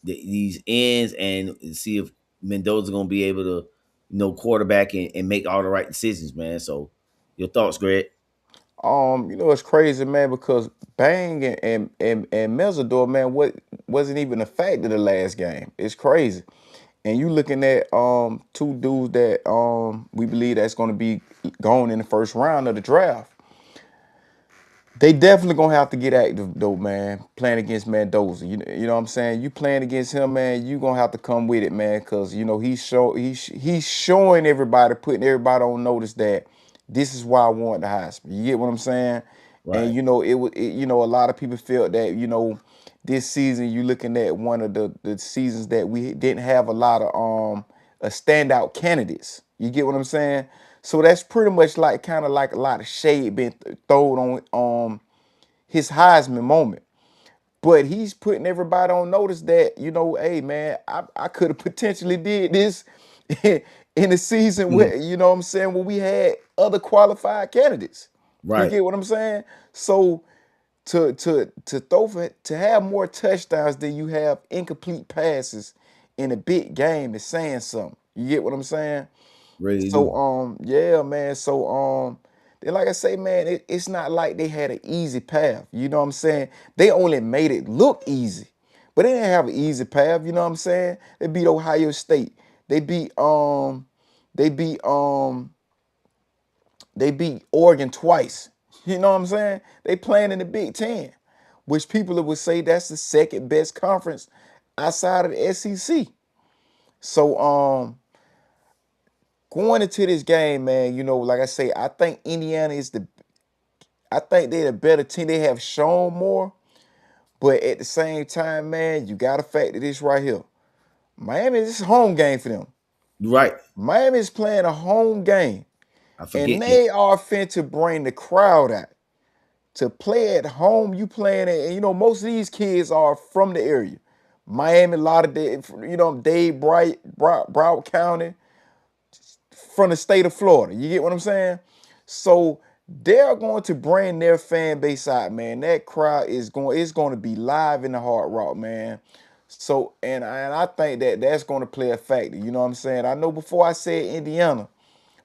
these ends and see if Mendoza's gonna be able to, quarterback and make all the right decisions, man. So your thoughts, Greg? It's crazy, man, because Bang and Mezzador, man, what wasn't even a fact of the last game. It's crazy. And you looking at two dudes that we believe that's gonna be going in the first round of the draft. They definitely gonna have to get active though, man. Playing against Mendoza, you know what I'm saying. You playing against him, man. You gonna have to come with it, man, because he's showing everybody, putting everybody on notice that this is why I want the Heisman. You get what I'm saying? And Right, a lot of people felt that this season you looking at one of the seasons that we didn't have a lot of a standout candidates. You get what I'm saying? So that's pretty much like kind of like a lot of shade being thrown on his Heisman moment. But he's putting everybody on notice that, hey man, I could have potentially did this in the season where, what I'm saying, where we had other qualified candidates. You right, get what I'm saying? So to have more touchdowns than you have incomplete passes in a big game is saying something. You get what I'm saying? really So do. yeah, man. So then like I say, man, it's not like they had an easy path. You know what I'm saying? They only made it look easy, but they didn't have an easy path. You know what I'm saying? They beat Ohio State. They beat they beat um they beat Oregon twice. You know what I'm saying? They playing in the Big Ten, which people would say that's the second best conference outside of the SEC. So going into this game, man, like I say, I think Indiana I think they're the better team. They have shown more, but at the same time, man, you got to factor this right here. Miami, this is a home game for them. Right. Miami is playing a home game, I and forget that. they are fin to bring the crowd out. To play at home, you playing it, and most of these kids are from the area. Miami, a lot of Dade, Broward County, from the state of Florida. You get what I'm saying? So they're going to bring their fan base out, man. That crowd is going to be live in the Hard Rock, man. So and I think that's going to play a factor. You know what I'm saying? I know before I said Indiana,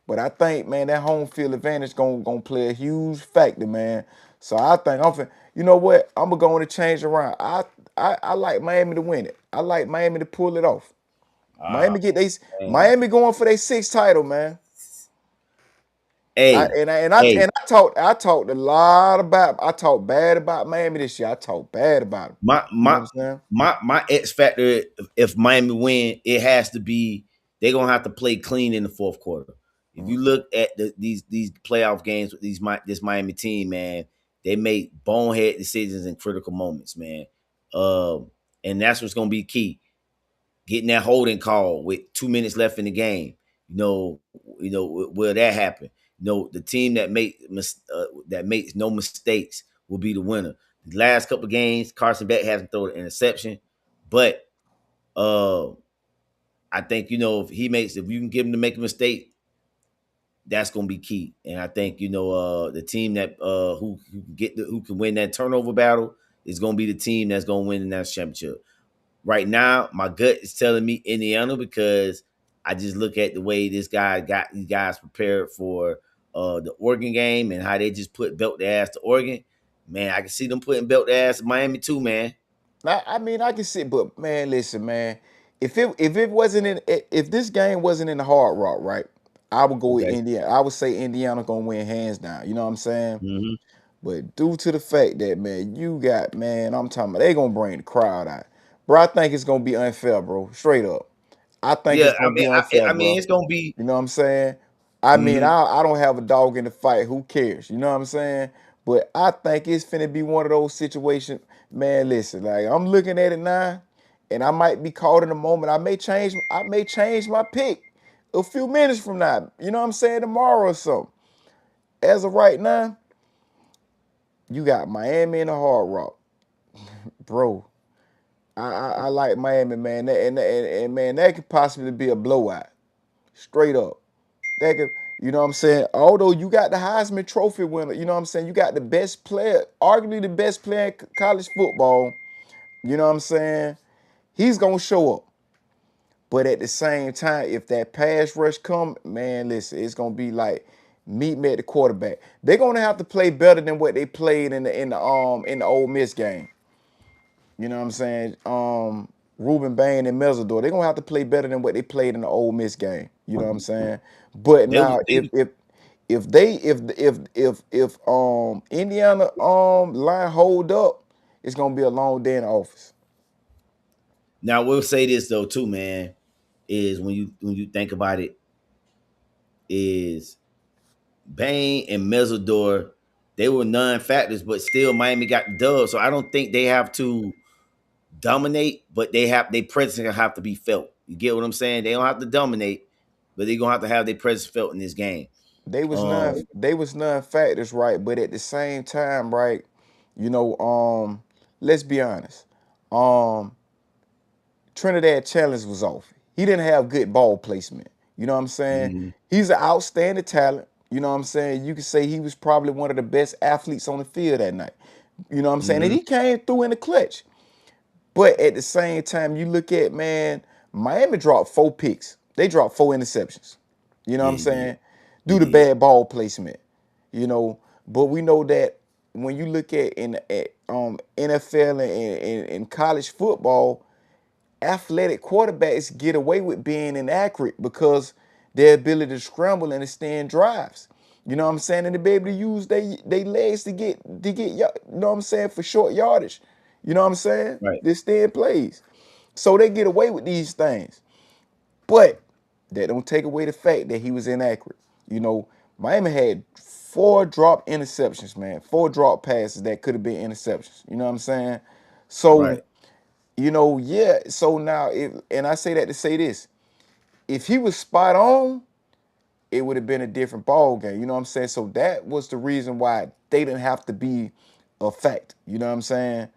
but I think, man, that home field advantage gonna play a huge factor, man. So I think you know what? I'm gonna go on to change around. I like Miami to win it. I like Miami to pull it off. Ah, man. Miami going for their sixth title, man. Hey, hey, I talked a lot about I talked bad about Miami this year. I talked bad about them. my You know what my I'm saying? my X factor. If Miami win, it has to be they're gonna have to play clean in the fourth quarter. If you Mhm. look at these playoff games with this Miami team, man, they make bonehead decisions in critical moments, man. Um, and that's what's gonna be key. Getting that holding call with 2 minutes left in the game. Will that happen? The team that makes no mistakes will be the winner. The last couple of games, Carson Beck hasn't thrown an interception, but uh, I think if you can give him to make a mistake, that's gonna be key. And I think the team that who can win that turnover battle is gonna be the team that's gonna win the national championship. Right now, my gut is telling me Indiana because I just look at the way this guy got these guys prepared for the Oregon game and how they just put belt their ass to Oregon. Man, I can see them putting belt their ass to Miami too, man. I mean, I can see, but man, listen, man. If it wasn't in if this game wasn't in the Hard Rock, right? I would go with Okay. Indiana. I would say Indiana gonna win hands down. You know what I'm saying? Mm-hmm. But due to the fact that man, you got man, I'm talking about they gonna bring the crowd out, bro. I think it's gonna be unfair, bro. Straight up, I think Yeah, it's gonna be I unfair, mean, bro. it's gonna be. You know what I'm saying? I mean, Mm-hmm. I don't have a dog in the fight. Who cares? You know what I'm saying? But I think it's finna be one of those situations. Man, listen, like I'm looking at it now, and I might be caught in a moment. I may change my pick a few minutes from now. You know what I'm saying? Tomorrow or something. As of right now, you got Miami and the Hard Rock, bro. I like Miami, man. And man, that could possibly be a blowout. Straight up. That could, you know what I'm saying? Although you got the Heisman Trophy winner, you know what I'm saying? You got the best player, arguably the best player in college football. You know what I'm saying? He's gonna show up. But at the same time, if that pass rush come, man, listen, it's gonna be like meet me at the quarterback. They're gonna have to play better than what they played in the Ole Miss game. You know what I'm saying? Ruben Bain and Mesidor, they're gonna have to play better than what they played in the Ole Miss game. You know what I'm saying? But now They if Indiana line hold up, it's gonna be a long day in the office. Now we'll say this though too, man. Is when you think about it, is Bain and Mesidor, they were non-factors, but still Miami got the dub. So I don't think they have to dominate, but their presence gonna have to be felt. You get what I'm saying? They don't have to dominate, but they're gonna have their presence felt in this game. They was non factors, right? But at the same time, right, you know, let's be honest. Um, Trinidad Challenge was off. He didn't have good ball placement. You know what I'm saying? Mm-hmm. He's an outstanding talent. You know what I'm saying? You could say he was probably one of the best athletes on the field that night. You know what I'm saying? And Mm-hmm. he came through in the clutch. But at the same time, you look at, man, Miami dropped 4 picks. They dropped 4 interceptions. You know what Yeah, I'm he did. saying? He Due to did. bad ball placement. You know, but we know that when you look at NFL and college football, athletic quarterbacks get away with being inaccurate because their ability to scramble and extend drives. You know what I'm saying? And to be able to use they legs you know what I'm saying, for short yardage. You know what I'm saying? Right. To extend plays. So they get away with these things. But that don't take away the fact that he was inaccurate. You know, Miami had 4 drop interceptions, man. 4 drop passes that could have been interceptions. You know what I'm saying? So Right. yeah. So now, and I say that to say this: if he was spot on, it would have been a different ball game. You know what I'm saying? So that was the reason why they didn't have to be a fact. You know what I'm saying?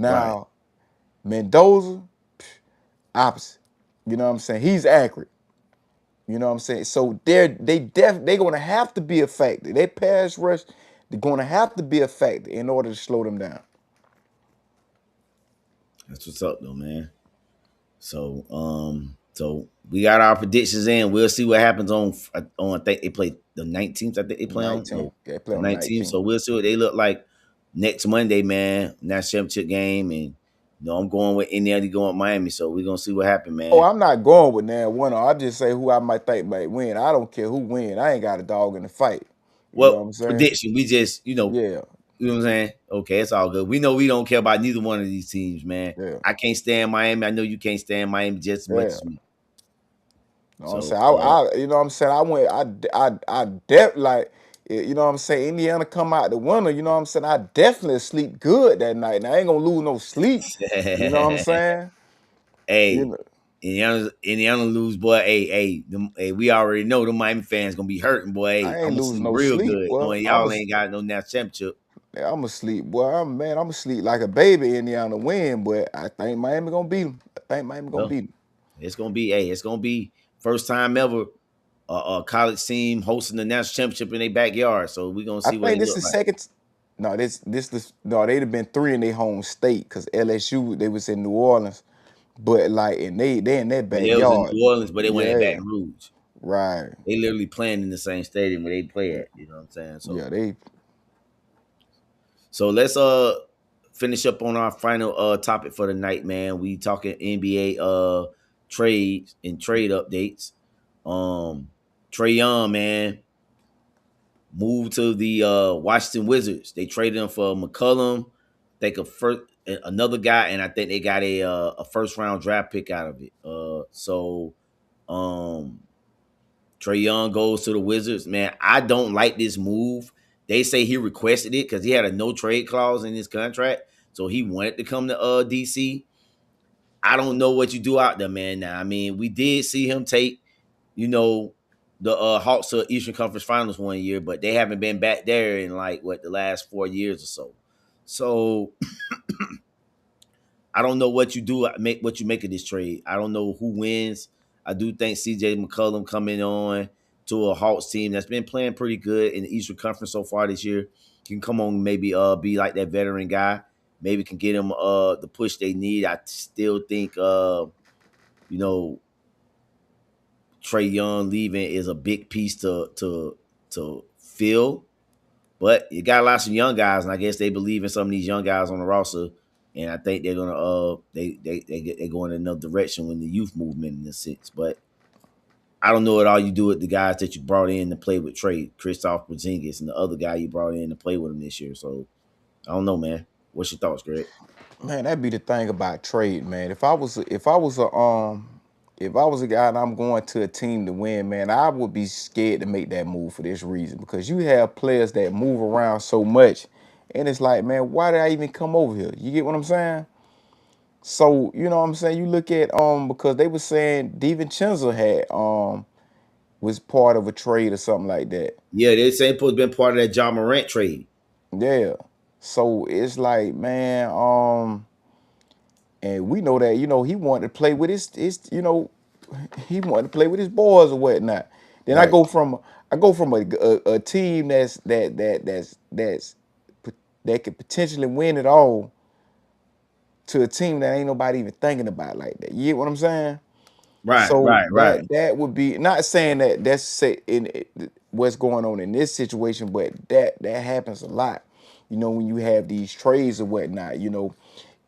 Right. Now Mendoza, opposite. You know what I'm saying? He's accurate. You know what I'm saying? So they're gonna have to be a factor. Their pass rush, they're gonna have to be a factor in order to slow them down. That's what's up though, man. So we got our predictions in. We'll see what happens on. I think they play the 19th. I think they play on 19. no They play the on 19th. 19. So we'll see what they look like next Monday, man. National championship game, and I'm going with Indiana, going with Miami. So we're gonna see what happens, Oh, man. I'm not going with now one. I just say who I might think might win. I don't care who win. I ain't got a dog in the fight. You know Well, what I'm saying? prediction. We just, Yeah, you know what I'm saying? Okay, it's all good. We know we don't care about neither one of these teams, man. yeah, I can't stand Miami. I know you can't stand Miami just as much yeah. as me. You know what I'm So, saying? You know what I'm saying? I like, you know what I'm saying? Indiana come out the winner. You know what I'm saying? I definitely sleep good that night. Now I ain't gonna lose no sleep. You know what I'm saying? You hey, know, Indiana lose, boy. Hey, we already know the Miami fans gonna be hurting, boy. Hey, I I'm ain't gonna losing sleep no real sleep, good boy. knowing y'all ain't got no national championship. I'm asleep, boy. I'm asleep like a baby. Indiana win, but I think Miami gonna beat them. I think Miami gonna Well, beat them. it's gonna be first time ever a college team hosting the national championship in their backyard. So we're gonna I see what think it this look the like. second. No, no. They'd have been three in their home state because LSU they was in New Orleans, but like and they in their But they was in backyard. New Orleans, but they went at Yeah, Baton Rouge. right. They literally playing in the same stadium where they play at. You know what I'm saying? Yeah, they. So let's finish up on our final topic for the night, man. We talking NBA trades and trade updates. Um Trey Young, man, moved to the Washington Wizards. They traded him for McCollum, think a first another guy, and I think they got a first round draft pick out of it. Um Trey Young goes to the Wizards. Man, I don't like this move. They say he requested it because he had a no trade clause in his contract, so he wanted to come to DC. I don't know what you do out there, man. Now, I mean, we did see him take, you know, the Hawks to Eastern Conference Finals one year, but they haven't been back there in like the last 4 years or so. So I don't know what you do, make what you make of this trade. I don't know who wins. I do think CJ McCollum coming on to a Hawks team that's been playing pretty good in the Eastern Conference so far this year can come on, maybe be like that veteran guy. Maybe can get them the push they need. I still think you know Trey Young leaving is a big piece to fill. But you got lots of young guys, and I guess they believe in some of these young guys on the roster. And I think they're gonna they go in another direction with the youth movement in the sense. But I don't know what all you do with the guys that you brought in to play with Trey, Kristaps Porzingis, and the other guy you brought in to play with him this year. So I don't know, man. What's your thoughts, Greg? Man, that'd be the thing about trade, man. If I was a guy and I'm going to a team to win, man, I would be scared to make that move for this reason because you have players that move around so much, and it's like, man, why did I even come over here? You get what I'm saying? So you know what I'm saying. You look at because they were saying DiVincenzo had was part of a trade or something like that. Yeah, they say supposed to been part of that John Morant trade. Yeah. So it's like, man, and we know that, he wanted to play with his he wanted to play with his boys or whatnot. Then Right. I go from a team that could potentially win it all to a team that ain't nobody even thinking about like that. You get what I'm saying? Right, So right, right. that would be not saying that that's say what's going on in this situation, but that happens a lot. When you have these trades or whatnot.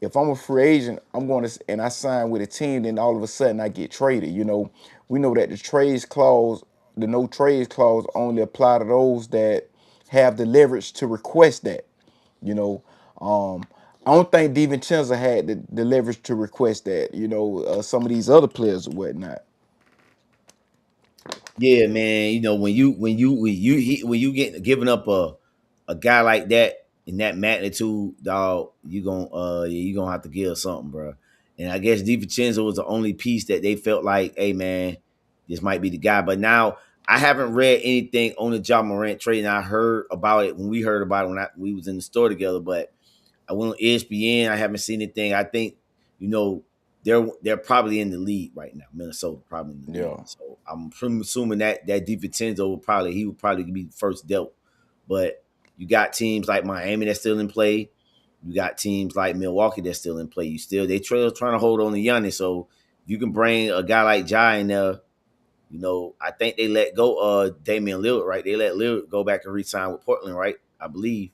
If I'm a free agent, I'm going to and I sign with a team, then all of a sudden I get traded. We know that the no trades clause, only apply to those that have the leverage to request that. You know, I don't think DiVincenzo had the leverage to request that. Some of these other players or whatnot. Yeah, man. When you get giving up a guy like that in that magnitude, dog, you gonna have to give something, bro. And I guess DiVincenzo was the only piece that they felt like, hey, man, this might be the guy. But now I haven't read anything on the John Morant trade, and I heard about it when we heard about it when we was in the store together. But I went on ESPN. I haven't seen anything. I think you know they're probably in the lead right now. Minnesota probably in the lead. Yeah. So I'm assuming that DiVincenzo would probably be first dealt. But you got teams like Miami that's still in play. You got teams like Milwaukee that's still in play. They trying to hold on to Giannis. So if you can bring a guy like Jai in there, I think they let go Damian Lillard, right? They let Lillard go back and re-sign with Portland, right? I believe.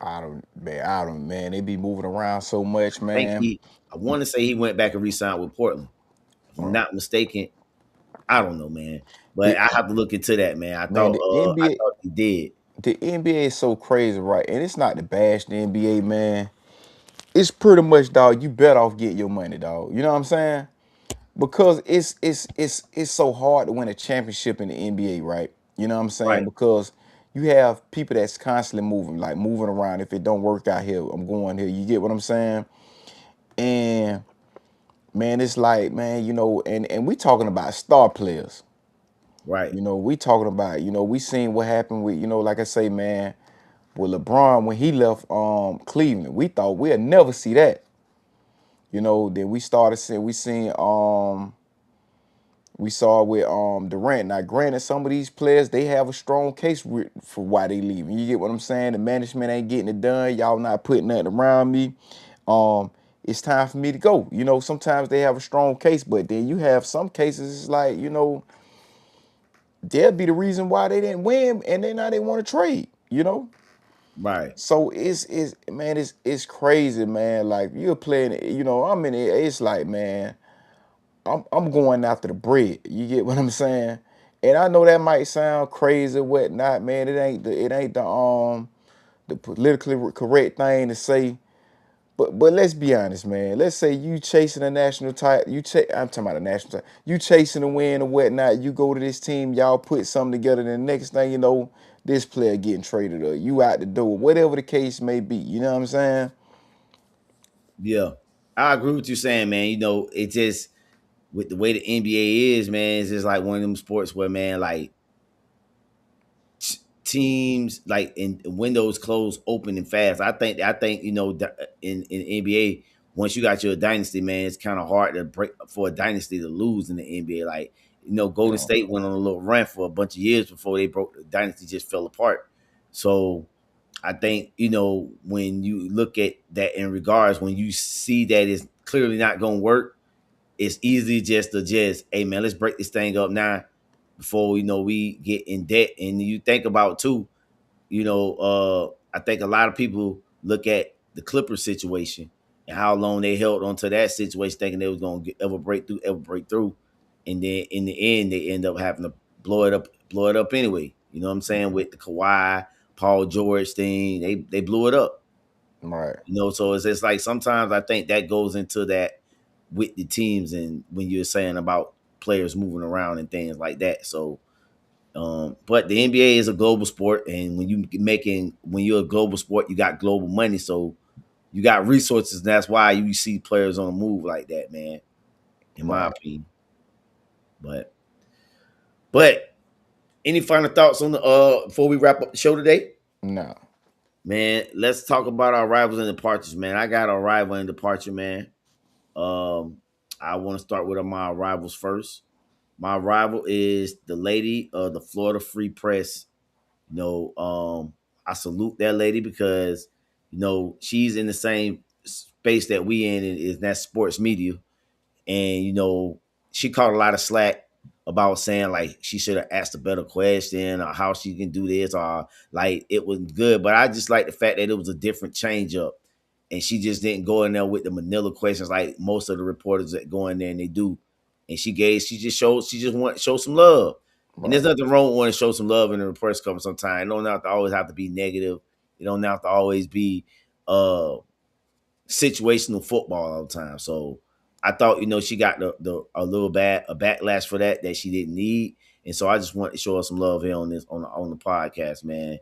Man. They be moving around so much, think man. he I want to say he went back and re-signed with Portland. If I'm not mistaken. I don't know, man. But The I have to look into that, man. man, I thought he did. The NBA is so crazy, right? And it's not to bash the NBA, man. It's pretty much, dog, you better off getting your money, dog. You know what I'm saying? Because it's so hard to win a championship in the NBA, right? You know what I'm saying? Right, Because you have people that's constantly moving, like moving around. If it don't work out here, I'm going here. You get what I'm saying? And man, it's like, man, and we talking about star players. right, We talking about, we seen what happened with, like I say, man, with LeBron when he left Cleveland. We thought we'd never see that. Then we started seeing we saw with Durant. Now, granted, some of these players they have a strong case for why they leaving. You get what I'm saying? The management ain't getting it done. Y'all not putting nothing around me. It's time for me to go. Sometimes they have a strong case, but then you have some cases. It's like they'll be the reason why they didn't win, and then now they want to trade. right, So it's man, it's crazy, man. Like you're playing, I'm in it. It's like, man, I'm going after the bread. You get what I'm saying? And I know that might sound crazy, or whatnot, man. It ain't the politically correct thing to say. But let's be honest, man. Let's say you chasing a national title. I'm talking about a national title. You chasing a win or whatnot. You go to this team, y'all put something together. Then the next thing you know, this player getting traded or you out the door, whatever the case may be. You know what I'm saying? yeah. I agree with you saying, man. It just with the way the NBA is, man, it's just like one of them sports where, man, like teams like in windows close, open and fast. I think in NBA, once you got your dynasty, man, it's kind of hard to break for a dynasty to lose in the NBA. Like Golden Yeah. State went on a little run for a bunch of years before they broke. The dynasty just fell apart. So I think when you look at that in regards, when you see that it's clearly not going to work, it's easy just hey man, let's break this thing up now before we get in debt. And you think about too, I think a lot of people look at the Clippers situation and how long they held on to that situation, thinking they was going to ever break through, and then in the end they end up having to blow it up anyway. You know what I'm saying? With the Kawhi, Paul George thing, they blew it up. Right. So it's like sometimes I think that goes into that with the teams, and when you're saying about players moving around and things like that. So but the NBA is a global sport, and when you're a global sport, you got global money, so you got resources. And that's why you see players on the move like that, man. In my Right. opinion, but any final thoughts on the before we wrap up the show today, No. man? Let's talk about our rivals and departures, man. I got a rival and departure, man. Um, I want to start with my rivals first. My rival is the lady of the Florida Free Press. You know, I salute that lady because she's in the same space that we in, and is that sports media. And she caught a lot of slack about saying like she should have asked a better question or how she can do this, or like it was good. But I just like the fact that it was a different change up, and she just didn't go in there with the Manila questions like most of the reporters that go in there and they do. And she just want to show some love. And there's Right. nothing wrong with wanting to show some love in the reports cover sometimes. It don't have to always have to be negative. It don't have to always be uh situational football all the time. So I thought, she got the a little a backlash for that she didn't need. And so I just want to show her some love here on this on the podcast, man.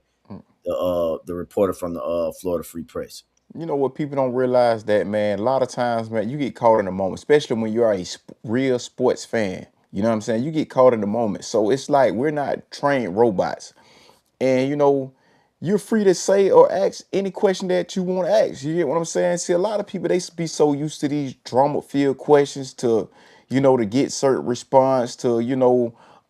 The reporter from the Florida Free Press. You know what? People don't realize that, man. A lot of times, man, you get caught in the moment, especially when you're a real sports fan. You know what I'm saying? You get caught in the moment. So it's like we're not trained robots. And you're free to say or ask any question that you want to ask. You get what I'm saying? See, a lot of people they be so used to these drama-filled questions to get certain response to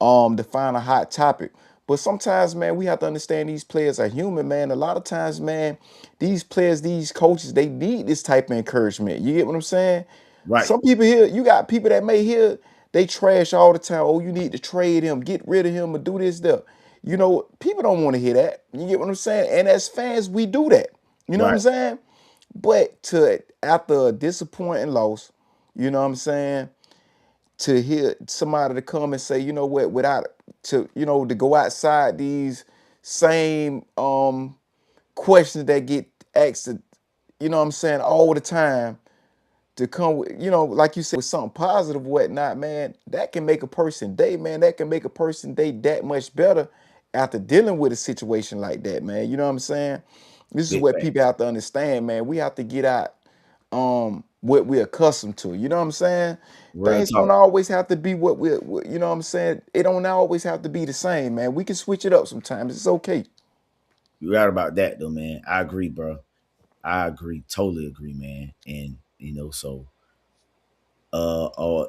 find a hot topic. But sometimes, man, we have to understand these players are human, man. A lot of times, man, these players, these coaches, they need this type of encouragement. You get what I'm saying? Right, Some people here, you got people that may hear they trash all the time. Oh, you need to trade him, get rid of him, or do this, that. People don't want to hear that. You get what I'm saying? And as fans, we do that. You know what I'm right, saying? But after a disappointing loss, you know what I'm saying? to hear somebody to come and say, you know what, without to go outside these same questions that get asked, you know what I'm saying, all the time, to come with, like you said, with something positive, whatnot, man, that can make a person day, man. That can make a person day that much better after dealing with a situation like that, man. You know what I'm saying? This is Big what people facts. have to understand, man. We have to get out what we're accustomed to. You know what I'm saying? Real Things don't talk. always have to be you know what I'm saying? It don't always have to be the same, man. We can switch it up sometimes. It's okay. You're right about that though, man. I agree, bro. I agree. Totally agree, man. And so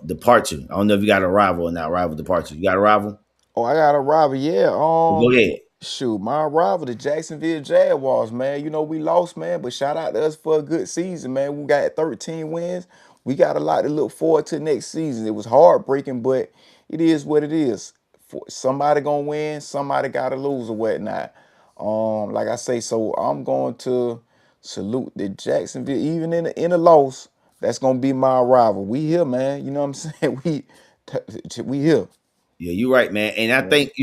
departure. I don't know if you got a rival or not rival departure. You got a rival? Oh, I got a rival. Yeah. Well, go ahead. Shoot, my rival, the Jacksonville Jaguars, man. You know, we lost, man, but shout out to us for a good season, man. We got 13 wins. We got a lot to look forward to next season. It was heartbreaking, but it is what it is. Somebody gonna win, somebody gotta lose or whatnot. Like I say, so I'm going to salute the Jacksonville, even in the loss. That's gonna be my rival. We here, man. You know what I'm saying? We here. Yeah, you're right, man. And I Yeah. think,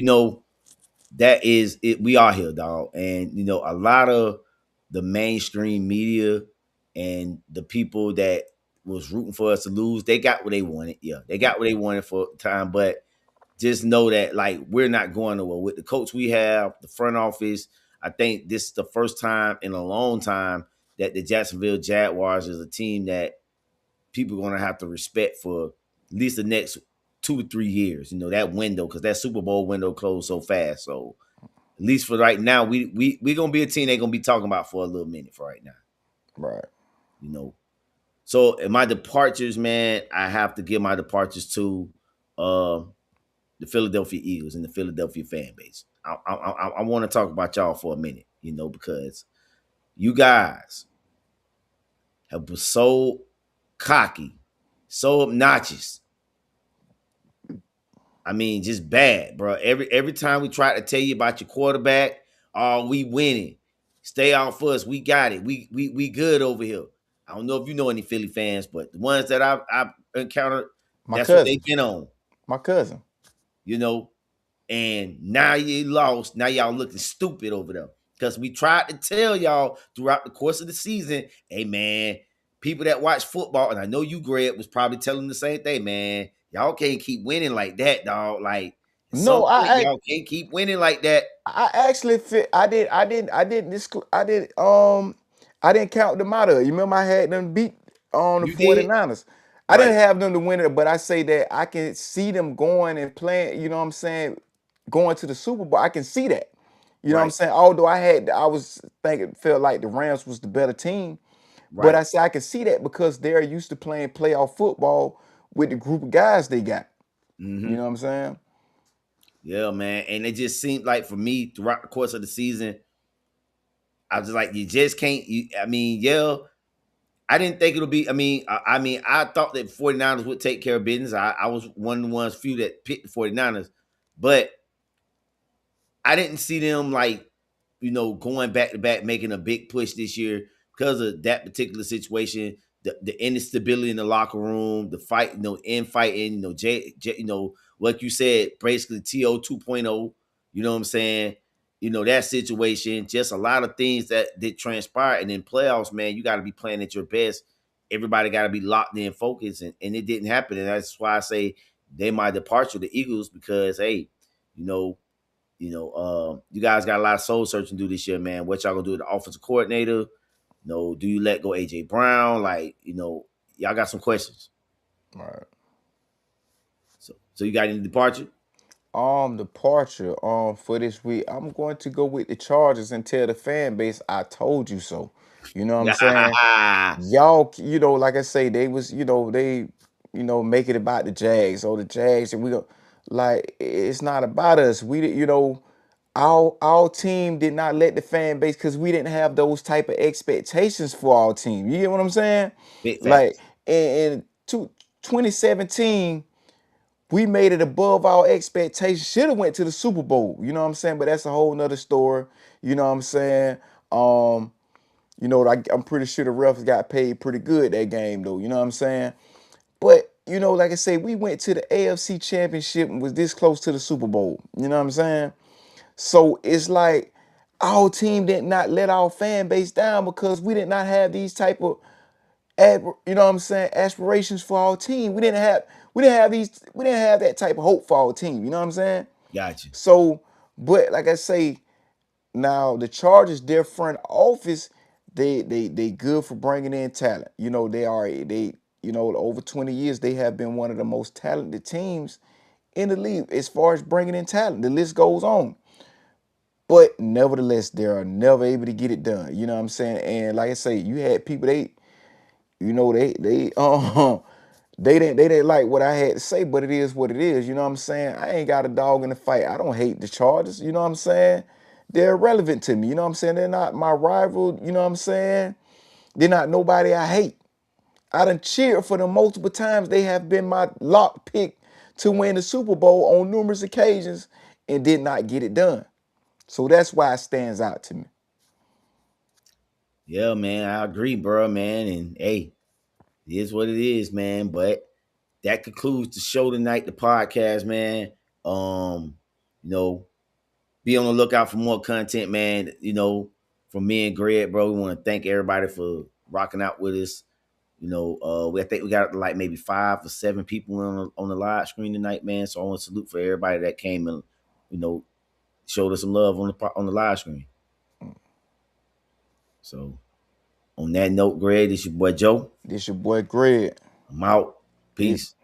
that is it. We are here, dog. And a lot of the mainstream media and the people that was rooting for us to lose, they got what they wanted. Yeah, they got what they wanted for time. But just know that like we're not going nowhere with the coach we have, the front office. I think this is the first time in a long time that the Jacksonville Jaguars is a team that people are going to have to respect for at least the next 2 to 3 years. That window, because that Super Bowl window closed so fast. So at least for right now, we gonna be a team they're gonna be talking about for a little minute for right now. Right. You know. So in my departures, man, I have to give my departures to uh, the Philadelphia Eagles and the Philadelphia fan base. I want to talk about y'all for a minute, because you guys have been so cocky, so obnoxious. I mean, just bad, bro. Every time we try to tell you about your quarterback, oh, we winning. Stay off us. We got it. We good over here. I don't know if you know any Philly fans, but the ones that I've encountered, My that's what they've cousin. been on. My cousin. You know, and now you lost. Now y'all looking stupid over there. Because we tried to tell y'all throughout the course of the season, hey man, people that watch football, and I know you, Greg, was probably telling the same thing, man. Y'all can't keep winning like that, dog. Like at some No, point, y'all can't keep winning like that. I actually fit. I didn't count them out of it. You remember I had them beat on the You did? 49ers. I didn't Right, have them to win it, but I say that I can see them going and playing, you know what I'm saying, going to the Super Bowl. I can see that. You know what I'm right, saying? Although I was thinking, felt like the Rams was the better team. But right. I say I can see that because they're used to playing playoff football with the group of guys they got. You know Mm-hmm. what I'm saying? Yeah, man. And it just seemed like for me throughout the course of the season, I was just like, you just can't. I mean, yeah, I didn't think it'll be. I mean, I thought that 49ers would take care of business. I was one of the ones few that picked the 49ers, but I didn't see them like, going back to back, making a big push this year because of that particular situation, the instability in the locker room, the fight, infighting, like you said, basically TO 2.0, you know what I'm saying? That situation, just a lot of things that did transpire. And in playoffs, man, you got to be playing at your best. Everybody got to be locked in, focused, and it didn't happen. And that's why I say they my departure, the Eagles, because hey, you know, you guys got a lot of soul searching to do this year, man. What y'all gonna do with the offensive coordinator? Do you let go AJ Brown? Like, y'all got some questions. Right. So you got any departure? Departure for this week. I'm going to go with the Chargers and tell the fan base I told you so. You know what I'm saying? Yeah. Y'all, like I say, they was, make it about the Jags or the Jags, and we don't like it's not about us. Our team did not let the fan base because we didn't have those type of expectations for our team. You get what I'm saying? Big Like facts. in 2017 we made it above our expectations. Should have went to the Super Bowl. You know what I'm saying? But that's a whole nother story. You know what I'm saying? I'm pretty sure the refs got paid pretty good that game though. You know what I'm saying? But like I say, we went to the AFC Championship and was this close to the Super Bowl. You know what I'm saying? So it's like our team did not let our fan base down because we did not have these type of you know what I'm saying, aspirations for our team. We didn't have that type of hope for our team. You know what I'm saying? Gotcha. So, but like I say, now the Chargers, their front office, they good for bringing in talent. Over 20 years they have been one of the most talented teams in the league as far as bringing in talent. The list goes on. But nevertheless, they are never able to get it done. You know what I'm saying? And like I say, you had people they didn't like what I had to say, but it is what it is. You know what I'm saying? I ain't got a dog in the fight. I don't hate the Chargers. You know what I'm saying? They're relevant to me. You know what I'm saying? They're not my rival. You know what I'm saying? They're not nobody I hate. I done cheered for them multiple times. They have been my lock pick to win the Super Bowl on numerous occasions and did not get it done. So that's why it stands out to me. Yeah, man, I agree, bro, man. And hey, it is what it is, man. But that concludes the show tonight, the podcast, man. You know, be on the lookout for more content, man. From me and Greg, bro. We want to thank everybody for rocking out with us. I think we got like maybe 5 or 7 people on the live screen tonight, man. So I want to salute for everybody that came and showed us some love on the live screen. So on that note, Greg, this your boy Joe. This your boy Greg. I'm out. Peace.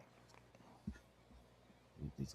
Peace.